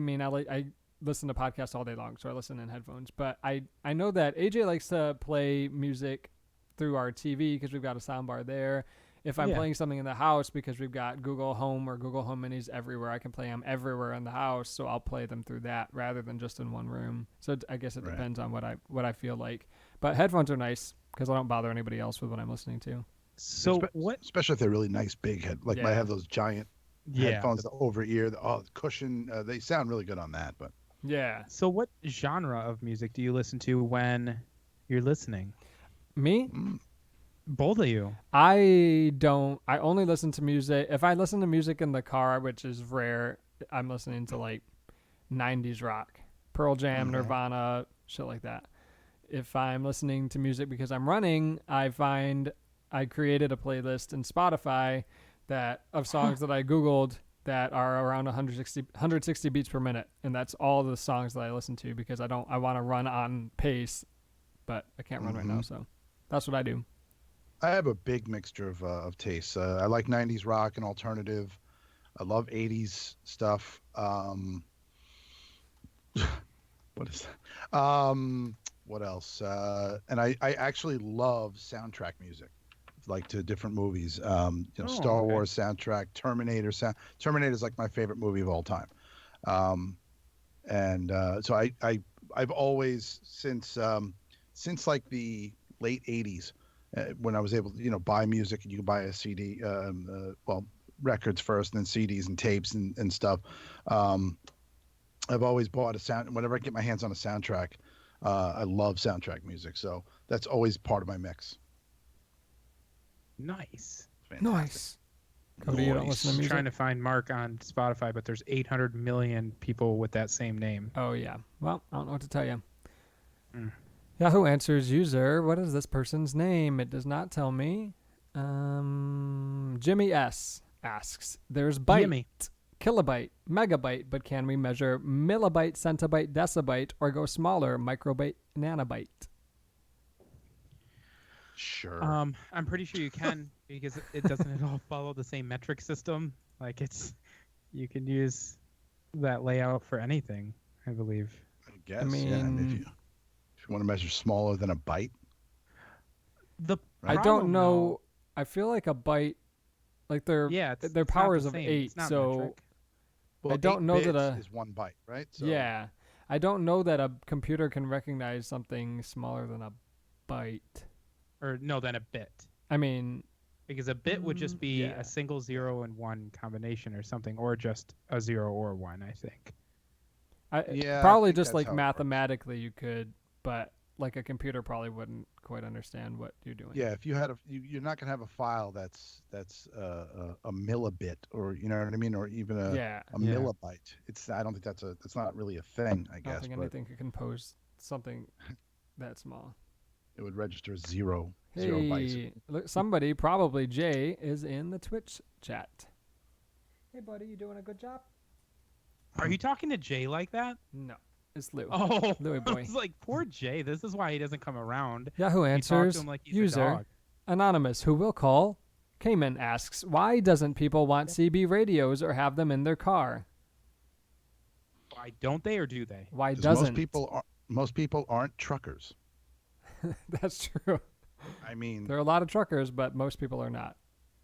listen to podcasts all day long, so I listen in headphones. But I know that AJ likes to play music through our TV because we've got a soundbar there. If I'm playing something in the house, because we've got Google Home or Google Home Minis everywhere, I can play them everywhere in the house. So I'll play them through that rather than just in one room. So I guess it depends on what I feel like. But headphones are nice because I don't bother anybody else with what I'm listening to. So what? Especially if they're really nice big head, like I have those giant headphones, the over ear, the cushion. They sound really good on that. But yeah. So what genre of music do you listen to when you're listening? Me? Both of you. I only listen to music. If I listen to music in the car, which is rare, I'm listening to like 90s rock, Pearl Jam, Nirvana, shit like that. If I'm listening to music because I'm running, I find I created a playlist in Spotify of songs that I Googled that are around 160 beats per minute. And that's all the songs that I listen to because I want to run on pace, but I can't run right now. So that's what I do. I have a big mixture of tastes. I like 90s rock and alternative. I love 80s stuff. What is that? What else? And I actually love soundtrack music, like to different movies. Star Wars soundtrack, Terminator Terminator is like my favorite movie of all time. So I've always since like the late 80s. When I was able to, buy music, and you could buy a CD, records first, and then CDs and tapes and stuff. I've always bought a sound. Whenever I get my hands on a soundtrack, I love soundtrack music. So that's always part of my mix. Nice. Nice. Cody, you don't listen to music? Trying to find Mark on Spotify, but there's 800 million people with that same name. Oh, yeah. Well, I don't know what to tell you. Yahoo Answers user, what is this person's name? It does not tell me. Jimmy S. asks, there's byte, Jimmy. kilobyte, megabyte, but can we measure millibyte, centibyte, decibyte, or go smaller, microbyte, nanobyte? Sure. I'm pretty sure you can because it doesn't at all follow the same metric system. Like you can use that layout for anything, I believe. I guess. If you want to measure smaller than a byte. I don't know. I feel like a byte, like their powers of 8. So well, I don't know that is 1 byte, right? So, yeah, I don't know that a computer can recognize something smaller than a byte. Or no, than a bit. I mean, because a bit would just be a single 0 and 1 combination or something, or just a 0 or 1. I think. Probably just like mathematically you could. But like a computer probably wouldn't quite understand what you're doing. Yeah, if you had you're not gonna have a file that's a millibit, or you know what I mean, or even a millibyte. I don't think that's not really a thing. I guess. I don't think anything could compose something that small. It would register zero bytes. Look, somebody, probably Jay, is in the Twitch chat. Hey, buddy, you doing a good job? Are you talking to Jay like that? No. It's Lou. Oh, Louie boy. It's like, poor Jay. This is why he doesn't come around. Yahoo Answers, to him like he's user, a dog. Anonymous, who will call, Cayman asks, why doesn't people want CB radios or have them in their car? Why don't they, or do they? Why doesn't? Most people aren't truckers. That's true. I mean, there are a lot of truckers, but most people are not.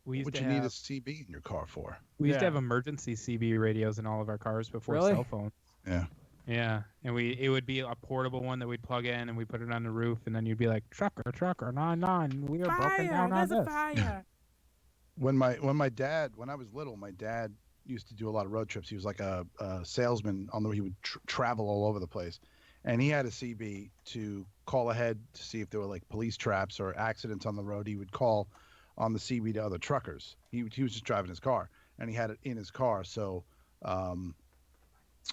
What you need a CB in your car for? We used to have emergency CB radios in all of our cars before cell phones. Yeah. Yeah, and it would be a portable one that we'd plug in, and we put it on the roof, and then you'd be like, trucker, 999, we are broken down on this. Fire. When I was little, my dad used to do a lot of road trips. He was like a salesman he would travel all over the place, and he had a CB to call ahead to see if there were like police traps or accidents on the road. He would call on the CB to other truckers. He was just driving his car, and he had it in his car. So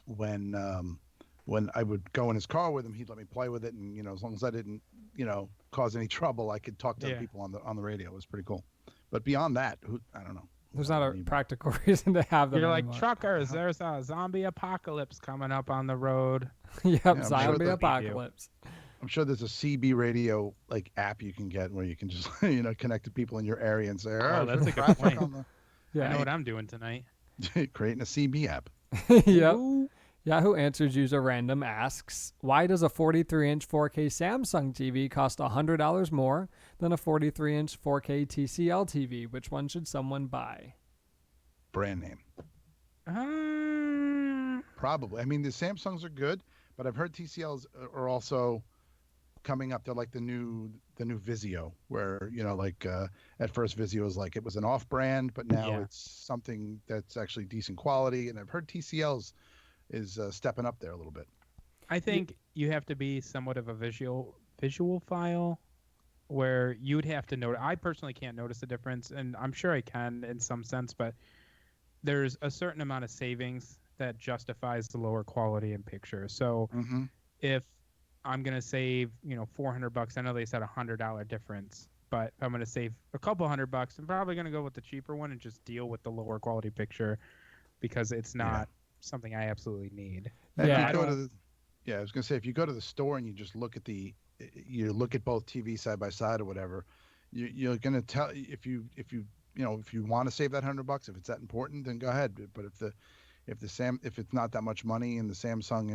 when when I would go in his car with him, he'd let me play with it, and as long as I didn't cause any trouble, I could talk to Yeah. people on the radio. It was pretty cool. But beyond that, I don't know. There's not a practical reason to have them. You're like anymore. truckers. There's a zombie apocalypse coming up on the road. Yep, I'm sure zombie they'll- apocalypse. I'm sure there's a CB radio like app you can get where you can just connect to people in your area and say, Oh, that's a good traffic point. on Yeah. I know what I'm doing tonight. creating a CB app. Yep. Yahoo Answers user random asks, why does a 43-inch 4K Samsung TV cost $100 more than a 43-inch 4K TCL TV? Which one should someone buy? Brand name. Um, Probably. I mean, the Samsungs are good, but I've heard TCLs are also coming up. They're like the new Vizio, where at first Vizio was like it was an off-brand, but now Yeah. it's something that's actually decent quality. And I've heard TCLs is stepping up there a little bit. I think you have to be somewhat of a visual file where you would have to note. I personally can't notice the difference, and I'm sure I can in some sense, but there's a certain amount of savings that justifies the lower quality in picture. So Mm-hmm. if I'm going to save, $400, I know they said $100 difference, but I'm going to save a couple $100, I'm probably going to go with the cheaper one and just deal with the lower quality picture because it's not something I absolutely need. And Yeah, if you I go to don't- the, I was gonna say if you go to the store and you just look at you look at both TVs side by side or whatever, you're gonna tell if you want to save that $100, if it's that important, then go ahead. But if it's not that much money and the Samsung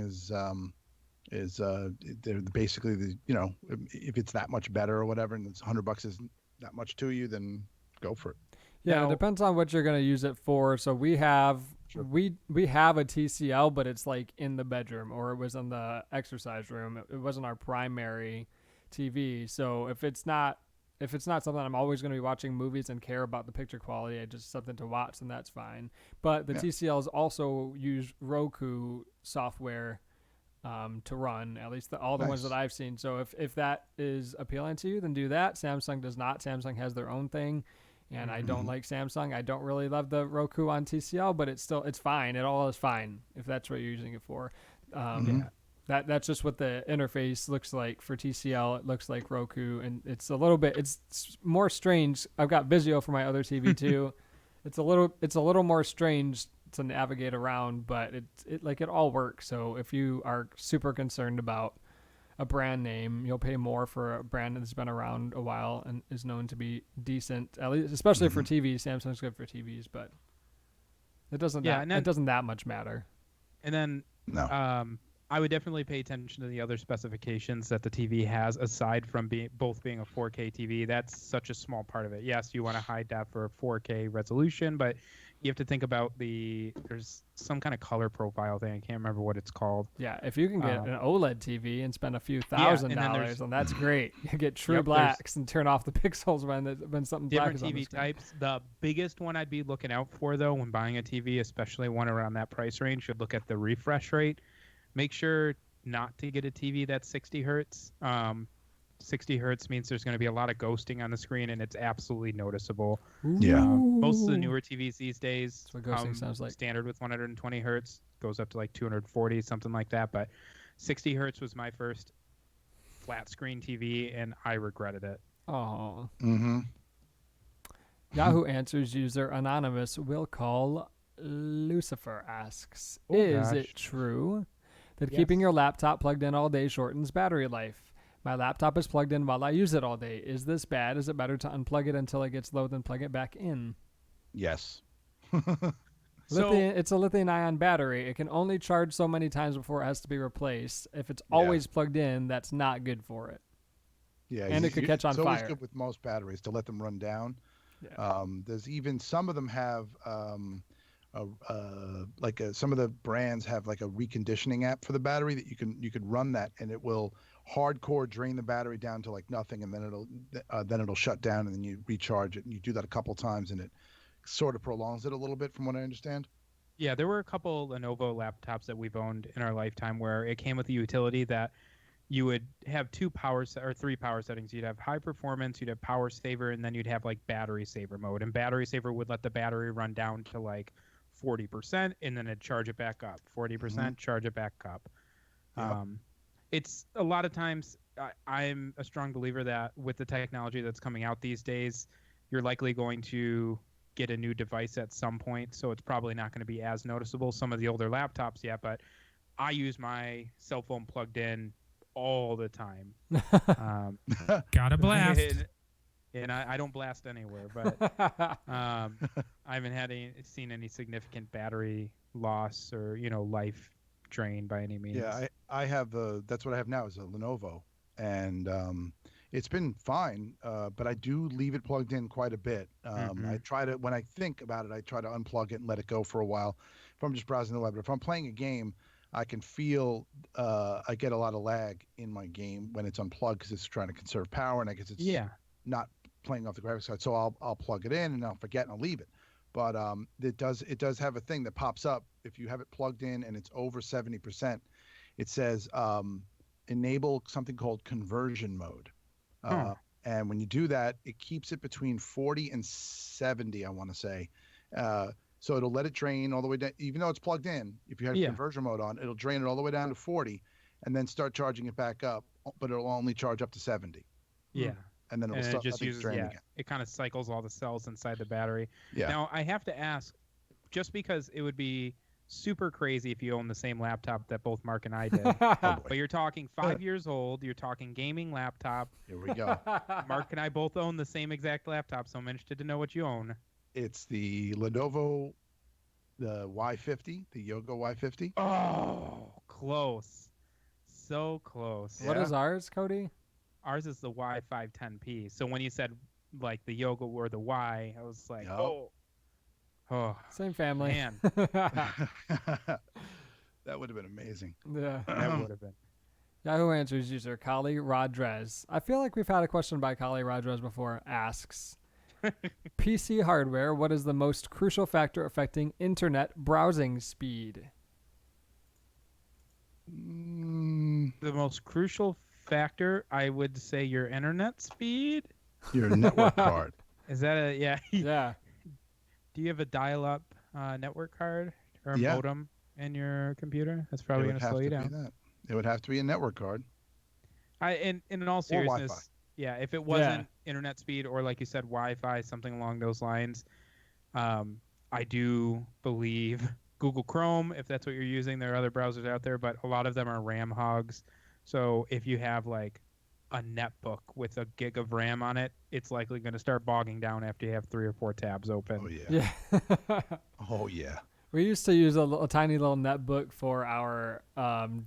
they're basically if it's that much better or whatever and it's $100 isn't that much to you, then go for it. Yeah, Now- it depends on what you're going to use it for. So we have we have a TCL, but it's like in the bedroom or it was in the exercise room. It wasn't our primary TV. So if it's not something I'm always going to be watching movies and care about the picture quality, just something to watch, then that's fine. But the Yeah. TCLs also use Roku software to run, at least all the ones Nice. that I've seen. So if that is appealing to you, then do that. Samsung does not. Samsung has their own thing. And I don't like Samsung. I don't really love the Roku on TCL, but it's fine. It all is fine if that's what you're using it for. That's just what the interface looks like for TCL. It looks like Roku, and it's more strange. I've got Vizio for my other TV too. It's a little more strange to navigate around, but it all works. So if you are super concerned about a brand name, you'll pay more for a brand that's been around a while and is known to be decent, at least especially for TVs. Samsung's good for TVs, but it doesn't it doesn't that much matter. And then No. I would definitely pay attention to the other specifications that the TV has aside from being a 4K TV. That's such a small part of it. Yes, you want a high def or 4K resolution, but you have to think about there's some kind of color profile thing. I can't remember what it's called. Yeah, if you can get an OLED TV and spend a few and then $1,000s, then that's great. You get true Yep, there's blacks and turn off the pixels when something black Different is on the TV screen. types. The biggest one I'd be looking out for, though, when buying a TV, especially one around that price range, should look at the refresh rate. Make sure not to get a TV that's 60 hertz. 60 hertz means there's going to be a lot of ghosting on the screen, and it's absolutely noticeable. Yeah. Most of the newer TVs these days, That's what ghosting sounds like. standard with 120 hertz, goes up to like 240, something like that. But 60 hertz was my first flat screen TV, and I regretted it. Oh. Mm-hmm. Yahoo Answers user Anonymous will call Lucifer asks, Oh, is gosh. it true that Yes. keeping your laptop plugged in all day shortens battery life? My laptop is plugged in while I use it all day. Is this bad? Is it better to unplug it until it gets low than plug it back in? Yes. So- It's a lithium-ion battery. It can only charge so many times before it has to be replaced. If it's always plugged in, that's not good for it. Yeah, And it could catch on it's always fire. good with most batteries to let them run down. Yeah. There's even some of them have some of the brands have like a reconditioning app for the battery that you could run that and it will hardcore drain the battery down to like nothing, and then it'll shut down, and then you recharge it, and you do that a couple times, and it sort of prolongs it a little bit from what I understand. Yeah, there were a couple Lenovo laptops that we've owned in our lifetime where it came with a utility that you would have three power settings. You'd have high performance, you'd have power saver, and then you'd have like battery saver mode. And battery saver would let the battery run down to like 40%, and then it'd charge it back up. 40%, charge it back up. Yep. It's a lot of times I'm a strong believer that with the technology that's coming out these days, you're likely going to get a new device at some point, so it's probably not going to be as noticeable. Some of the older laptops, yeah, but I use my cell phone plugged in all the time. Gotta blast. And I don't blast anywhere, but I haven't seen any significant battery loss or life drain by any means. Yeah, I have that's what I have now is a Lenovo, and it's been fine, but I do leave it plugged in quite a bit. I try to, when I think about it, I try to unplug it and let it go for a while. If I'm just browsing the web, but if I'm playing a game, I can feel I get a lot of lag in my game when it's unplugged because it's trying to conserve power, and I guess it's not playing off the graphics card. So I'll plug it in and I'll forget and I'll leave it. But it does have a thing that pops up if you have it plugged in and it's over 70%. It says enable something called conversion mode. And when you do that, it keeps it between 40 and 70, I want to say. So it'll let it drain all the way down, even though it's plugged in. If you have conversion mode on, it'll drain it all the way down to 40 and then start charging it back up, but it'll only charge up to 70. Yeah. And then it just uses, again. It kind of cycles all the cells inside the battery. Yeah. Now, I have to ask, just because it would be super crazy if you own the same laptop that both Mark and I did, but you're talking 5 years old, you're talking gaming laptop. Here we go. Mark and I both own the same exact laptop, so I'm interested to know what you own. It's the Lenovo, the Y50, the Yoga Y50. Oh, close. So close. What is ours, Cody? Ours is the Y510P. So when you said like the Yoga or the Y, I was like, oh, same family. Man. That would have been amazing. Yeah. That would have been. Yahoo Answers user Kali Rodrez. I feel like we've had a question by Kali Rodrez before. Asks, PC hardware, what is the most crucial factor affecting internet browsing speed? The most crucial factor, I would say your internet speed. Your network card. Is that a Yeah. Do you have a dial-up network card or a modem in your computer? That's probably going to slow you down. It would have to be a network card. In all seriousness, if it wasn't internet speed or like you said Wi-Fi, something along those lines, I do believe Google Chrome, if that's what you're using. There are other browsers out there, but a lot of them are RAM hogs. So if you have like a netbook with a gig of RAM on it, it's likely going to start bogging down after you have 3 or 4 tabs open. Oh yeah. Yeah. Oh yeah. We used to use a tiny little netbook for our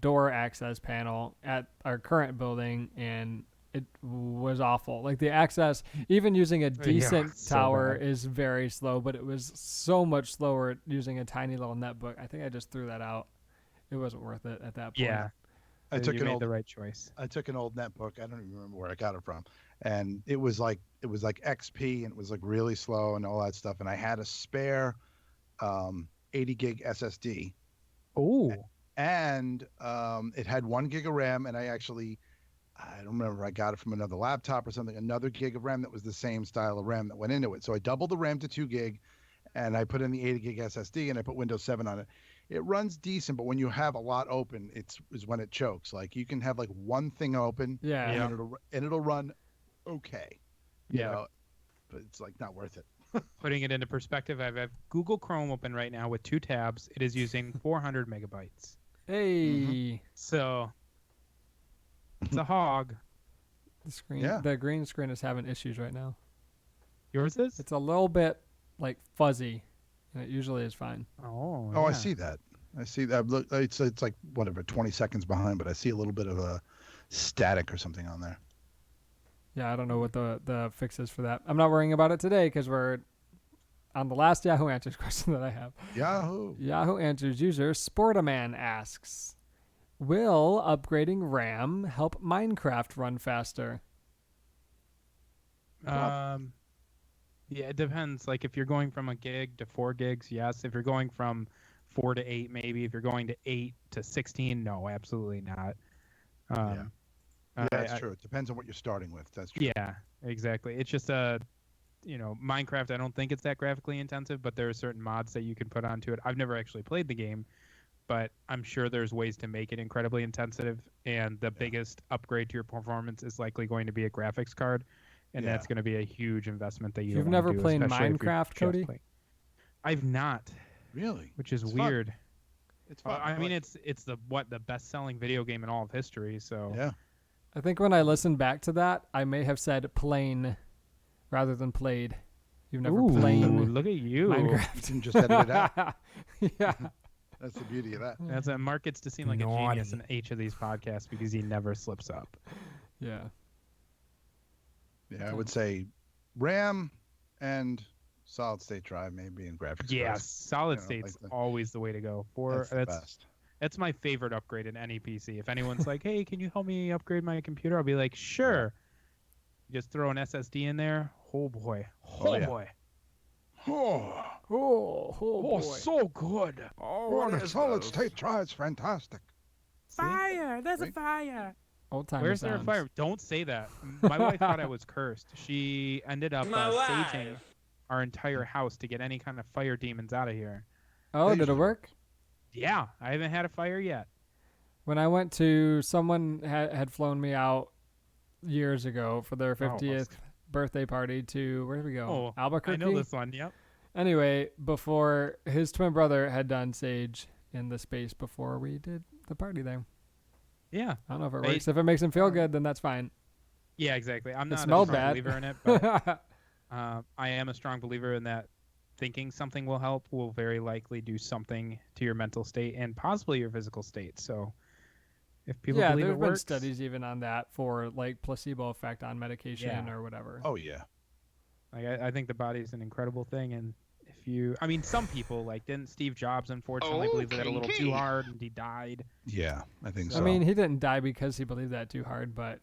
door access panel at our current building, and it was awful. Like the access, even using a decent tower is very slow, but it was so much slower using a tiny little netbook. I think I just threw that out. It wasn't worth it at that point. Yeah. You made the right choice. I took an old netbook. I don't even remember where I got it from, and it was like XP, and it was like really slow and all that stuff. And I had a spare 80 gig SSD. Oh. And it had 1 gig of RAM, and I don't remember. I got it from another laptop or something. Another gig of RAM that was the same style of RAM that went into it. So I doubled the RAM to 2 gig, and I put in the 80 gig SSD, and I put Windows 7 on it. It runs decent, but when you have a lot open, is when it chokes. Like you can have like one thing open, and it'll run okay, you know, but it's like not worth it. Putting it into perspective, I have Google Chrome open right now with 2 tabs. It is using 400 megabytes. Hey. So it's a hog. The green screen is having issues right now. Yours is? It's a little bit like fuzzy, and it usually is fine. Oh, I see that. I see that. Look, it's like whatever, 20 seconds behind, but I see a little bit of a static or something on there. Yeah, I don't know what the fix is for that. I'm not worrying about it today because we're on the last Yahoo Answers question that I have. Yahoo Answers user Sportaman asks, will upgrading RAM help Minecraft run faster? Yeah, it depends. Like if you're going from a gig to 4 gigs, yes. If you're going from 4 to 8, maybe. If you're going to 8 to 16, no, absolutely not. That's true. It depends on what you're starting with. That's true. Yeah, exactly. It's just Minecraft, I don't think it's that graphically intensive, but there are certain mods that you can put onto it. I've never actually played the game, but I'm sure there's ways to make it incredibly intensive. And the biggest upgrade to your performance is likely going to be a graphics card, and that's going to be a huge investment that you. You've don't never wanna do, played especially if you're Minecraft, just Cody? I've not, Really? which is It's fun. weird. It's fun. I mean, it's the best-selling video game in all of history. So yeah. I think when I listened back to that, I may have said plain rather than played. You've never played Look at you. Minecraft. You can just edit it out. Yeah. That's the beauty of that. That's a Mark gets to seem like a genius in each of these podcasts because he never slips up. Yeah. Yeah, I would say RAM and solid state drive maybe in graphics. Yeah, cards. solid You know, state's like always the way to go. That's the best. That's my favorite upgrade in any PC. If anyone's like, "Hey, can you help me upgrade my computer?" I'll be like, "Sure." Just throw an SSD in there. Oh boy. Oh, yeah. boy. Oh boy. So good. Oh, the solid state drive's fantastic. Fire! There's a fire! Old timer Where's there a sounds. fire? Don't say that. My wife thought I was cursed. She ended up saging our entire house to get any kind of fire demons out of here. Oh, did it work? Yeah, I haven't had a fire yet. When I went to, someone had flown me out years ago for their 50th birthday party to, where did we go? Albuquerque? I know this one, yep. Anyway, before his twin brother had done Sage in the space before we did the party there. Yeah. I don't know if it works. If it makes him feel good, then that's fine. Yeah, exactly. I'm It not a smelled strong bad. believer in it, but I am a strong believer in that thinking something will help will very likely do something to your mental state and possibly your physical state. So if people yeah, believe there's it been works, studies even on that for like placebo effect on medication or whatever. Oh yeah. like I think the body's an incredible thing, and if you, I mean, some people like didn't Steve Jobs unfortunately believe that a little too hard and he died. Yeah, I think so. I mean, he didn't die because he believed that too hard, but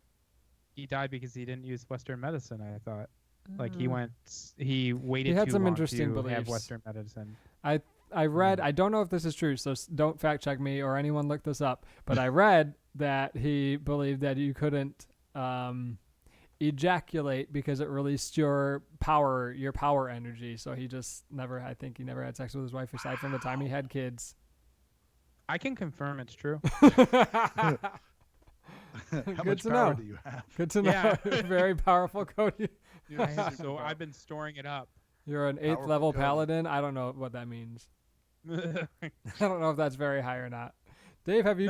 He died because he didn't use Western medicine. I thought, like he waited. He had too some long interesting to have beliefs. Western medicine. I read, I don't know if this is true, so don't fact check me or anyone look this up, but I read that he believed that you couldn't ejaculate because it released your power energy. So he just I think he never had sex with his wife aside from the time he had kids. I can confirm it's true. How Good much to power know. do you have? Good to know. Very powerful, Cody. So I've been storing it up. You're an 8th Powerful level Cody. paladin. I don't know what that means. I don't know if that's very high or not. Dave, have you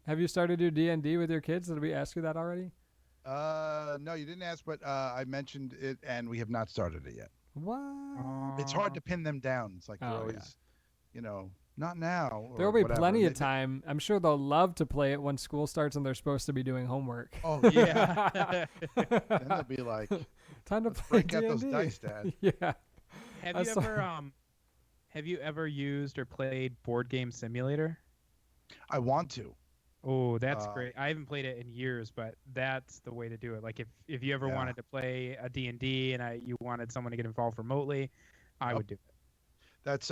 have you started your D&D with your kids? Did we ask you that already? No, you didn't ask, but I mentioned it, and we have not started it yet. What? It's hard to pin them down. It's like they're always, not now. There will or be whatever. plenty of time. I'm sure they'll love to play it when school starts and they're supposed to be doing homework. Oh Yeah. Then they'll be like, Time to "Let's play break out those D&D." dice, Dad. Yeah. Have you ever used or played Board Game Simulator? I want to. Oh, that's great. I haven't played it in years, but that's the way to do it. Like if you ever Yeah. wanted to play a D&D and you wanted someone to get involved remotely, I would do it.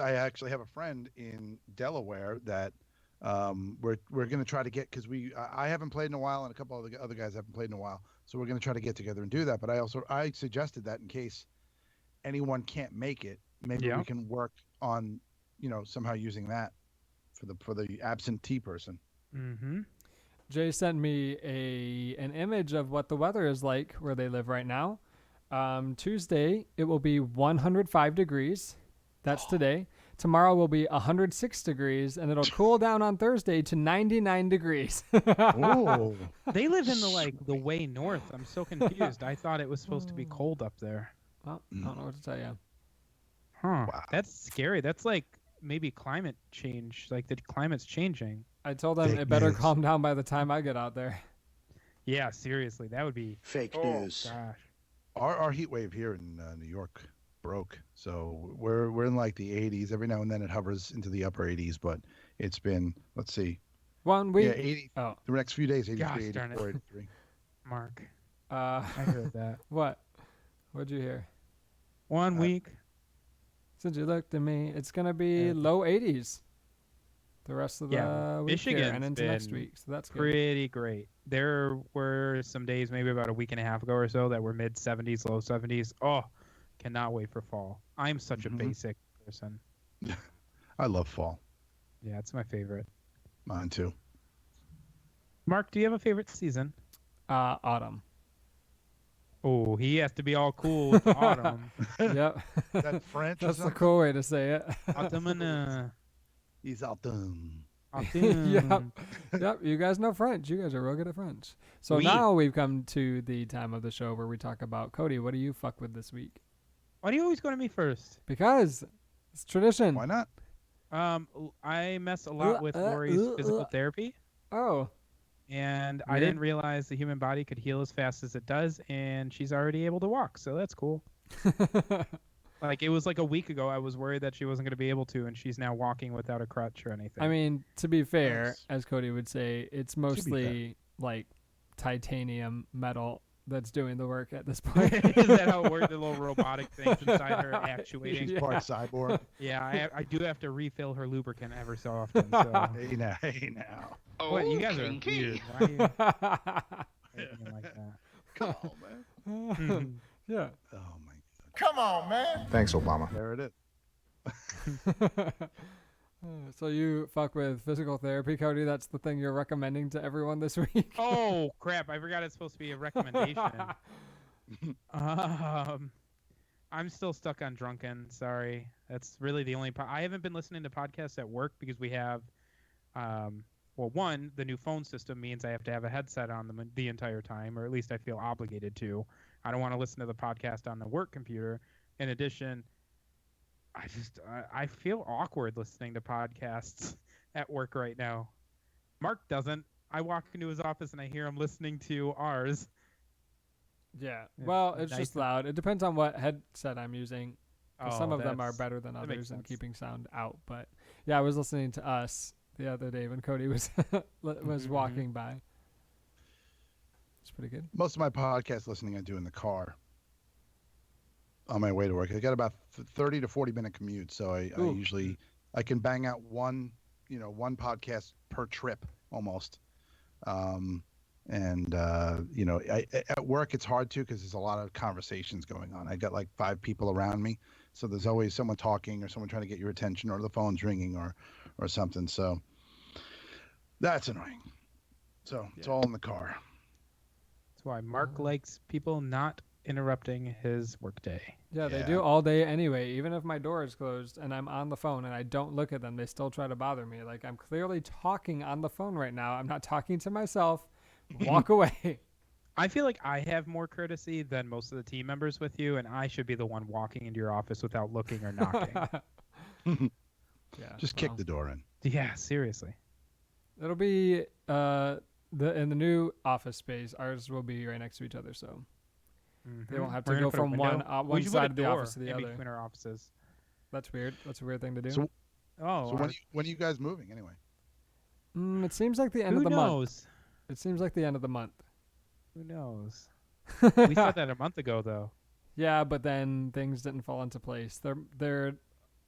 I actually have a friend in Delaware that we're going to try to get, because I haven't played in a while and a couple of the other guys haven't played in a while, so we're going to try to get together and do that. But I suggested that in case anyone can't make it, maybe we can work on somehow using that for the absentee person. Mm-hmm. Jay sent me an image of what the weather is like where they live right now. Tuesday, it will be 105 degrees. That's today. Tomorrow will be 106 degrees, and it'll cool down on Thursday to 99 degrees. Oh, They live in the way north. I'm so confused. I thought it was supposed to be cold up there. Well, I don't know what to tell you. Huh. Wow. That's scary. That's like maybe climate change. Like the climate's changing. I told them Fake it better news. calm down by the time I get out there. Yeah, seriously. That would be Fake news. gosh. our heat wave here in New York broke, so we're in like the 80s. Every now and then it hovers into the upper 80s, but it's been, let's see, 1 week. yeah, 80 Oh. the next few days, 83, Gosh darn it. 84, 83. Mark, I heard that. What? What'd you hear? 1 week. Since you looked at me, it's gonna be low 80s. The rest of the week here and Michigan's into next been week, so that's good. Pretty great. There were some days, maybe about a week and a half ago or so, that were mid 70s, low 70s. Oh, cannot wait for fall. I'm such a basic person. I love fall. Yeah, it's my favorite. Mine too. Mark, do you have a favorite season? Autumn. Oh, he has to be all cool with the autumn. Yep. That French or That's the something? cool way to say it. Autumn and He's autumn. Yep. Yep. You guys know French. You guys are real good at French. So Oui. now we've come to the time of the show where we talk about Cody. What do you fuck with this week? Why do you always go to me first? Because it's tradition. Why not? I mess a lot with Lori's physical therapy, Oh. and I Weird. didn't realize the human body could heal as fast as it does, and she's already able to walk, so that's cool. Like, it was like a week ago, I was worried that she wasn't going to be able to, and she's now walking without a crutch or anything. I mean, to be fair, Nice. as Cody would say, it's mostly like titanium metal that's doing the work at this point. Is that how it worked? The little robotic things inside her actuating. She's part cyborg. Yeah, I do have to refill her lubricant ever so often. So. Hey now, hey now. What, you guys are weird. Why are you making it like that? Come on, man. Yeah. Oh my. Come on, man. Thanks, Obama. There it is. So you fuck with physical therapy, Cody? That's the thing you're recommending to everyone this week? Oh crap! I forgot it's supposed to be a recommendation. I'm still stuck on Drunken. Sorry, that's really the only. I haven't been listening to podcasts at work because we have, well, one, the new phone system means I have to have a headset on the entire time, or at least I feel obligated to. I don't want to listen to the podcast on the work computer. In addition, I feel awkward listening to podcasts at work right now. Mark doesn't. I walk into his office and I hear him listening to ours. Yeah. Yeah, Well, it's nice just and- loud. It depends on what headset I'm using. 'Cause some of them are that's- better than that makes others in sense. keeping sound out. But yeah, I was listening to us the other day when Cody was was Mhm. walking by. It's pretty good. Most of my podcast listening I do in the car on my way to work. I got about 30 to 40 minute commute, so I Ooh. usually I can bang out one podcast per trip almost. At work it's hard to because there's a lot of conversations going on. I got like 5 people around me, so there's always someone talking or someone trying to get your attention or the phone's ringing or something. So that's annoying. So it's all in the car. That's why Mark likes people not interrupting his workday. Yeah, they Yeah. do all day anyway. Even if my door is closed and I'm on the phone and I don't look at them, they still try to bother me. Like, I'm clearly talking on the phone right now. I'm not talking to myself. Walk away. I feel like I have more courtesy than most of the team members with you, and I should be the one walking into your office without looking or knocking. Yeah. Just kick well, the door in. Yeah, seriously. It'll be in the new office space. Ours will be right next to each other, so they won't have to We're gonna go put a from window. one We should put a side of the door office to the in other. between our offices. That's weird. That's a weird thing to do. So- Oh, So when are you guys moving anyway? It seems like the end who of the month. knows? It seems like the end of the month. Who knows? We thought that a month ago, though. Yeah, but then things didn't fall into place. They're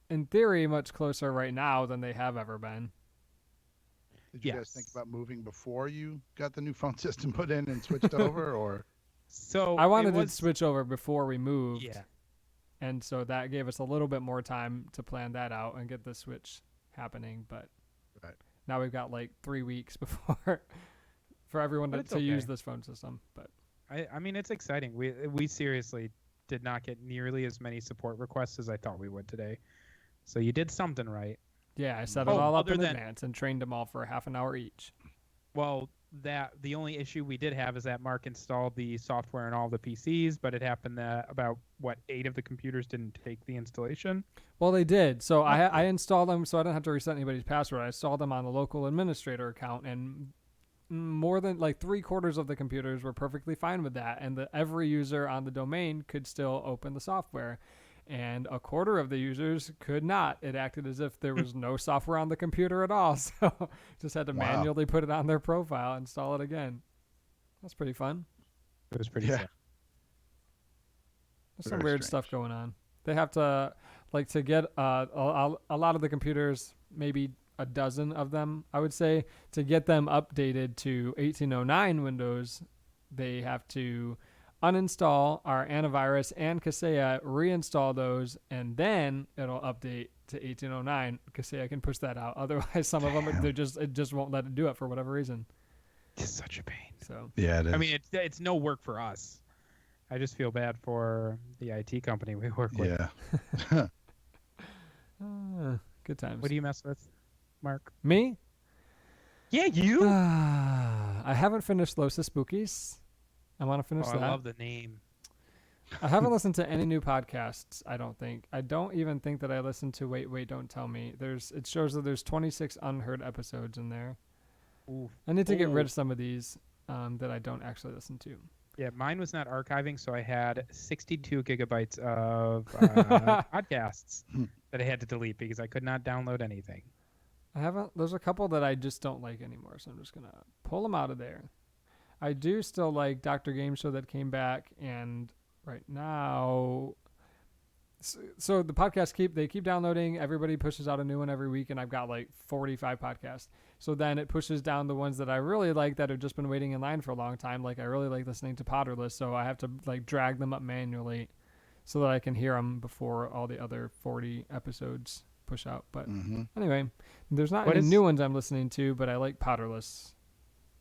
in theory much closer right now than they have ever been. Did you guys think Yes. about moving before you got the new phone system put in and switched over, or So I wanted it was, to switch over before we moved. Yeah. And so that gave us a little bit more time to plan that out and get the switch happening. But Right. now we've got like 3 weeks before for everyone But to, it's to use okay. this phone system. But I mean, it's exciting. We seriously did not get nearly as many support requests as I thought we would today. So you did something right. yeah, I set it Oh, all up other in than- advance and trained them all for half an hour each. Well, the only issue we did have is that Mark installed the software on all the PCs, but it happened that about 8 of the computers didn't take the installation. Well, they did. So I installed them so I didn't have to reset anybody's password. I installed them on the local administrator account, and more than like 3/4 of the computers were perfectly fine with that. And every user on the domain could still open the software. And 1/4 of the users could not. It acted as if there was no software on the computer at all. So just had to Wow. manually put it on their profile, install it again. That's pretty fun. It was pretty Yeah. sad. There's some Very weird stuff strange. going on. They have to, like, to get a lot of the computers, maybe a dozen of them, I would say, to get them updated to 1809 Windows, they have to uninstall our antivirus and Kaseya, reinstall those, and then it'll update to 1809. Kaseya can push that out. Otherwise, some of them it just won't let it do it for whatever reason. It's such a pain. So Yeah, it is. I mean, it's no work for us. I just feel bad for the IT company we work with. yeah. good times. What do you mess with, Mark? Me? Yeah, you. I haven't finished Los Spookies. I want to finish I that. love the name. I haven't listened to any new podcasts, I don't think. I don't even think that I listened to Wait, Don't Tell Me. It shows that there's 26 unheard episodes in there. Ooh. I need to get rid of some of these that I don't actually listen to. Yeah, mine was not archiving, so I had 62 gigabytes of podcasts that I had to delete because I could not download anything. There's a couple that I just don't like anymore, so I'm just going to pull them out of there. I do still like Dr. Game Show that came back, and right now, so the podcasts keep downloading. Everybody pushes out a new one every week, and I've got like 45 podcasts. So then it pushes down the ones that I really like that have just been waiting in line for a long time. Like I really like listening to Potterless, so I have to like drag them up manually so that I can hear them before all the other 40 episodes push out. But anyway, there's not any new ones I'm listening to, but I like Potterless.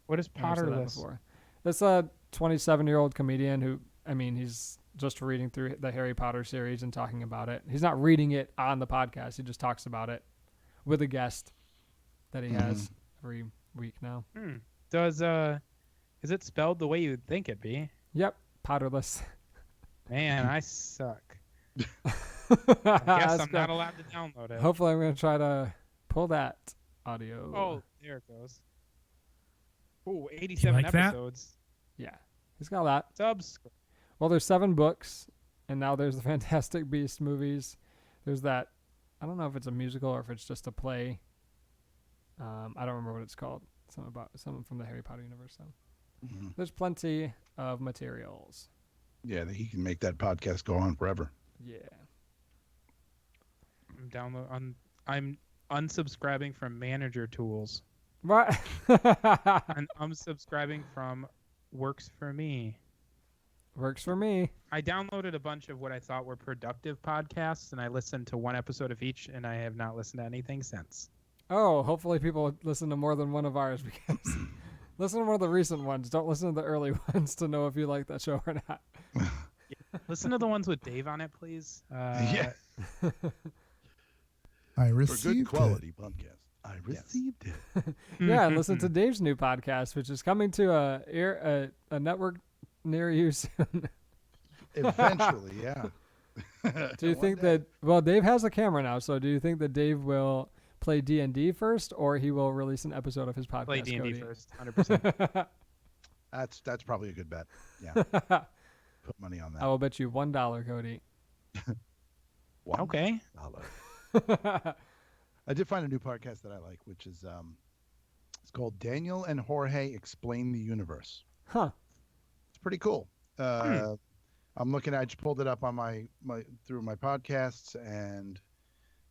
What is Potterless? It's a 27-year-old comedian who, I mean, he's just reading through the Harry Potter series and talking about it. He's not reading it on the podcast. He just talks about it with a guest that he has every week now. Is it spelled the way you'd think it'd be? Yep, Potterless. Man, I suck. I guess I'm not allowed to download it. Hopefully I'm going to try to pull that audio. Oh, there it goes. Ooh, 87 episodes. Yeah, he's got a lot. Subs. Well, there's 7 books, and now there's the Fantastic Beasts movies. There's that, I don't know if it's a musical or if it's just a play. I don't remember what it's called. Something from the Harry Potter universe. So there's plenty of materials. Yeah, he can make that podcast go on forever. Yeah. I'm unsubscribing from Manager Tools. What? And I'm subscribing from Works for Me. Works for me. I downloaded a bunch of what I thought were productive podcasts, and I listened to one episode of each, and I have not listened to anything since. Oh, hopefully people listen to more than one of ours, because listen to one of the recent ones. Don't listen to the early ones to know if you like that show or not. Listen to the ones with Dave on it, please. Yeah. I For received good quality podcast. I received it. Yeah, and listen to Dave's new podcast, which is coming to a network near you soon. Eventually, yeah. Do you think that? Well, Dave has a camera now, so do you think that Dave will play D&D first, or he will release an episode of his podcast? Play D&D Cody? first, 100%. That's probably a good bet. Yeah. Put money on that. I will bet you $1, Cody. Okay. $1. I did find a new podcast that I like, which is it's called Daniel and Jorge Explain the Universe. Huh. It's pretty cool. I'm looking at, I just pulled it up on my through my podcasts, and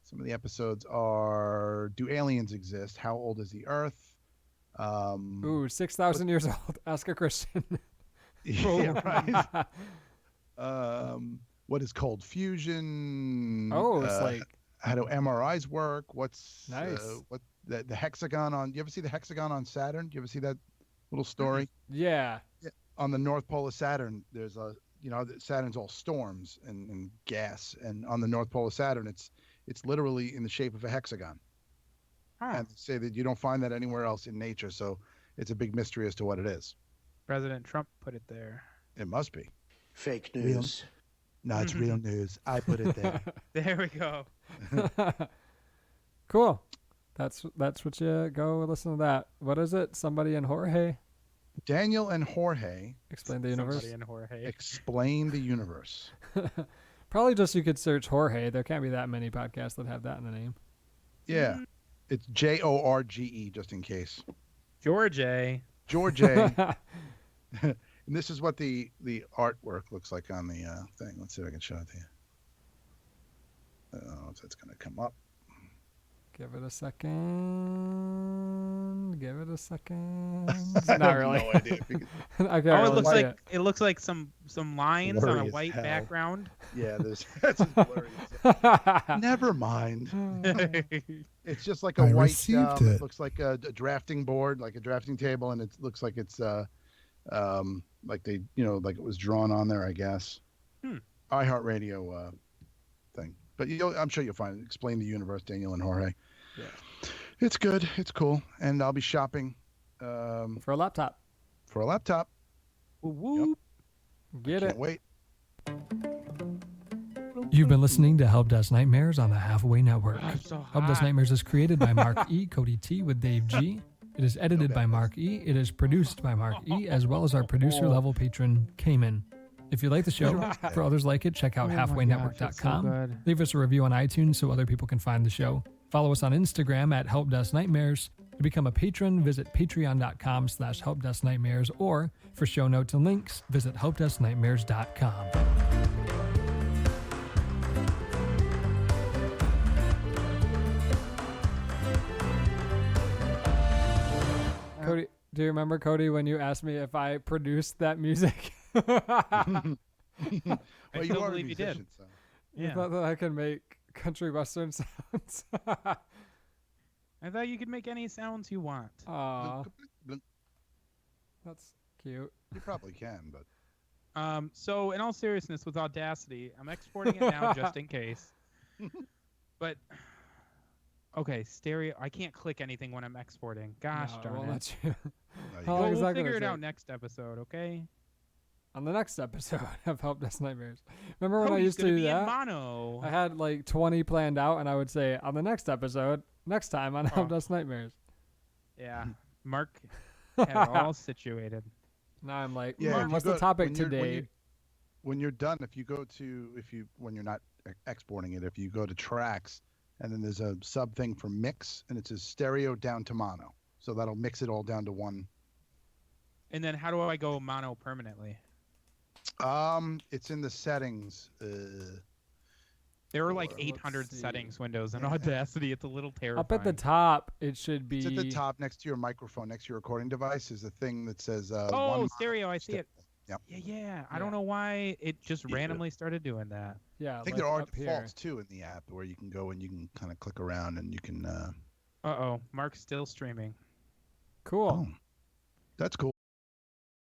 some of the episodes are: Do aliens exist? How old is the Earth? Ooh, 6,000 years old. Ask a Christian. Yeah, right. What is cold fusion? Oh, it's like how do MRIs work? What's nice. What the hexagon on? You ever see the hexagon on Saturn? Do you ever see that little story? Yeah. On the North Pole of Saturn, there's Saturn's all storms and gas, and on the North Pole of Saturn, it's literally in the shape of a hexagon. And they say that you don't find that anywhere else in nature, so it's a big mystery as to what it is. President Trump put it there. It must be. Fake news. No, it's real news. I put it there. There we go. Cool. That's what you go listen to that. What is it? Somebody and Jorge Daniel and Jorge explain the universe. Somebody in Jorge. Explain the universe. Probably just you could search Jorge. There can't be that many podcasts that have that in the name. Yeah. It's Jorge, just in case. George. George. And this is what the artwork looks like on the thing. Let's see if I can show it to you. Oh, that's going to come up. Give it a second. Give it a second. Not really. No idea. If you could- I can't Oh, really see it looks like some lines on Blurry a as white hell. background. Yeah, that's just blurry. as hell. Never mind. It's just like a I white. received It it. looks like a drafting board, like a drafting table, and it looks like it's like they, like it was drawn on there, I guess. iHeartRadio thing, but I'm sure you'll find it. Explain the Universe, Daniel and Jorge. Yeah. It's good. It's cool, and I'll be shopping For a laptop. for a laptop. Woo. Get Can't it. wait. You've been listening to Help Desk Nightmares on the Halfway Network. I'm so Help Desk hot. Nightmares is created by Mark E, Cody T with Dave G. It is edited by Mark E. It is produced by Mark E, as well as our producer level patron, Cayman. If you like the show, for others like it, check out Oh my gosh, halfwaynetwork.com. it's so good. Leave us a review on iTunes so other people can find the show. Follow us on Instagram at Help Desk Nightmares. To become a patron, visit patreon.com/helpdesknightmares, or for show notes and links, visit helpdesknightmares.com. Cody, do you remember, Cody, when you asked me if I produced that music? Well, I you still are a believe you did. musician, so. You Yeah. thought that I could make country western sounds? I thought you could make any sounds you want. Aw, You that's cute. probably can, but So in all seriousness, with Audacity, I'm exporting it now just in case. But okay, stereo. I can't click anything when I'm exporting. Gosh No, darn we'll it. let you. no, you How Well, long is we'll that figure gonna it out take? next episode, okay? On the next episode of Help Desk Nightmares. Remember when I Cody's used to gonna do be in that? mono. I had like 20 planned out, and I would say on the next episode, next time on Help Oh. Desk Nightmares. Yeah, Mark had it all situated. Now I'm like, Yeah, if you what's go- the topic when you're- today? when you're done, when you're not exporting it, if you go to tracks, and then there's a sub thing for mix, and it says stereo down to mono, so that'll mix it all down to one. And then how do I go mono permanently? It's in the settings. There are like Let's 800 see. settings windows in Audacity. It's a little terrifying. Up at the top, it should be. It's at the top next to your microphone, next to your recording device, is a thing that says Oh, one stereo! I see it. Yep. Yeah. I don't know why it just randomly started doing that. Yeah, I think like there are up here. defaults too in the app where you can go and you can kind of click around and you can. Uh-oh, Mark's still streaming. Cool. Oh, that's cool.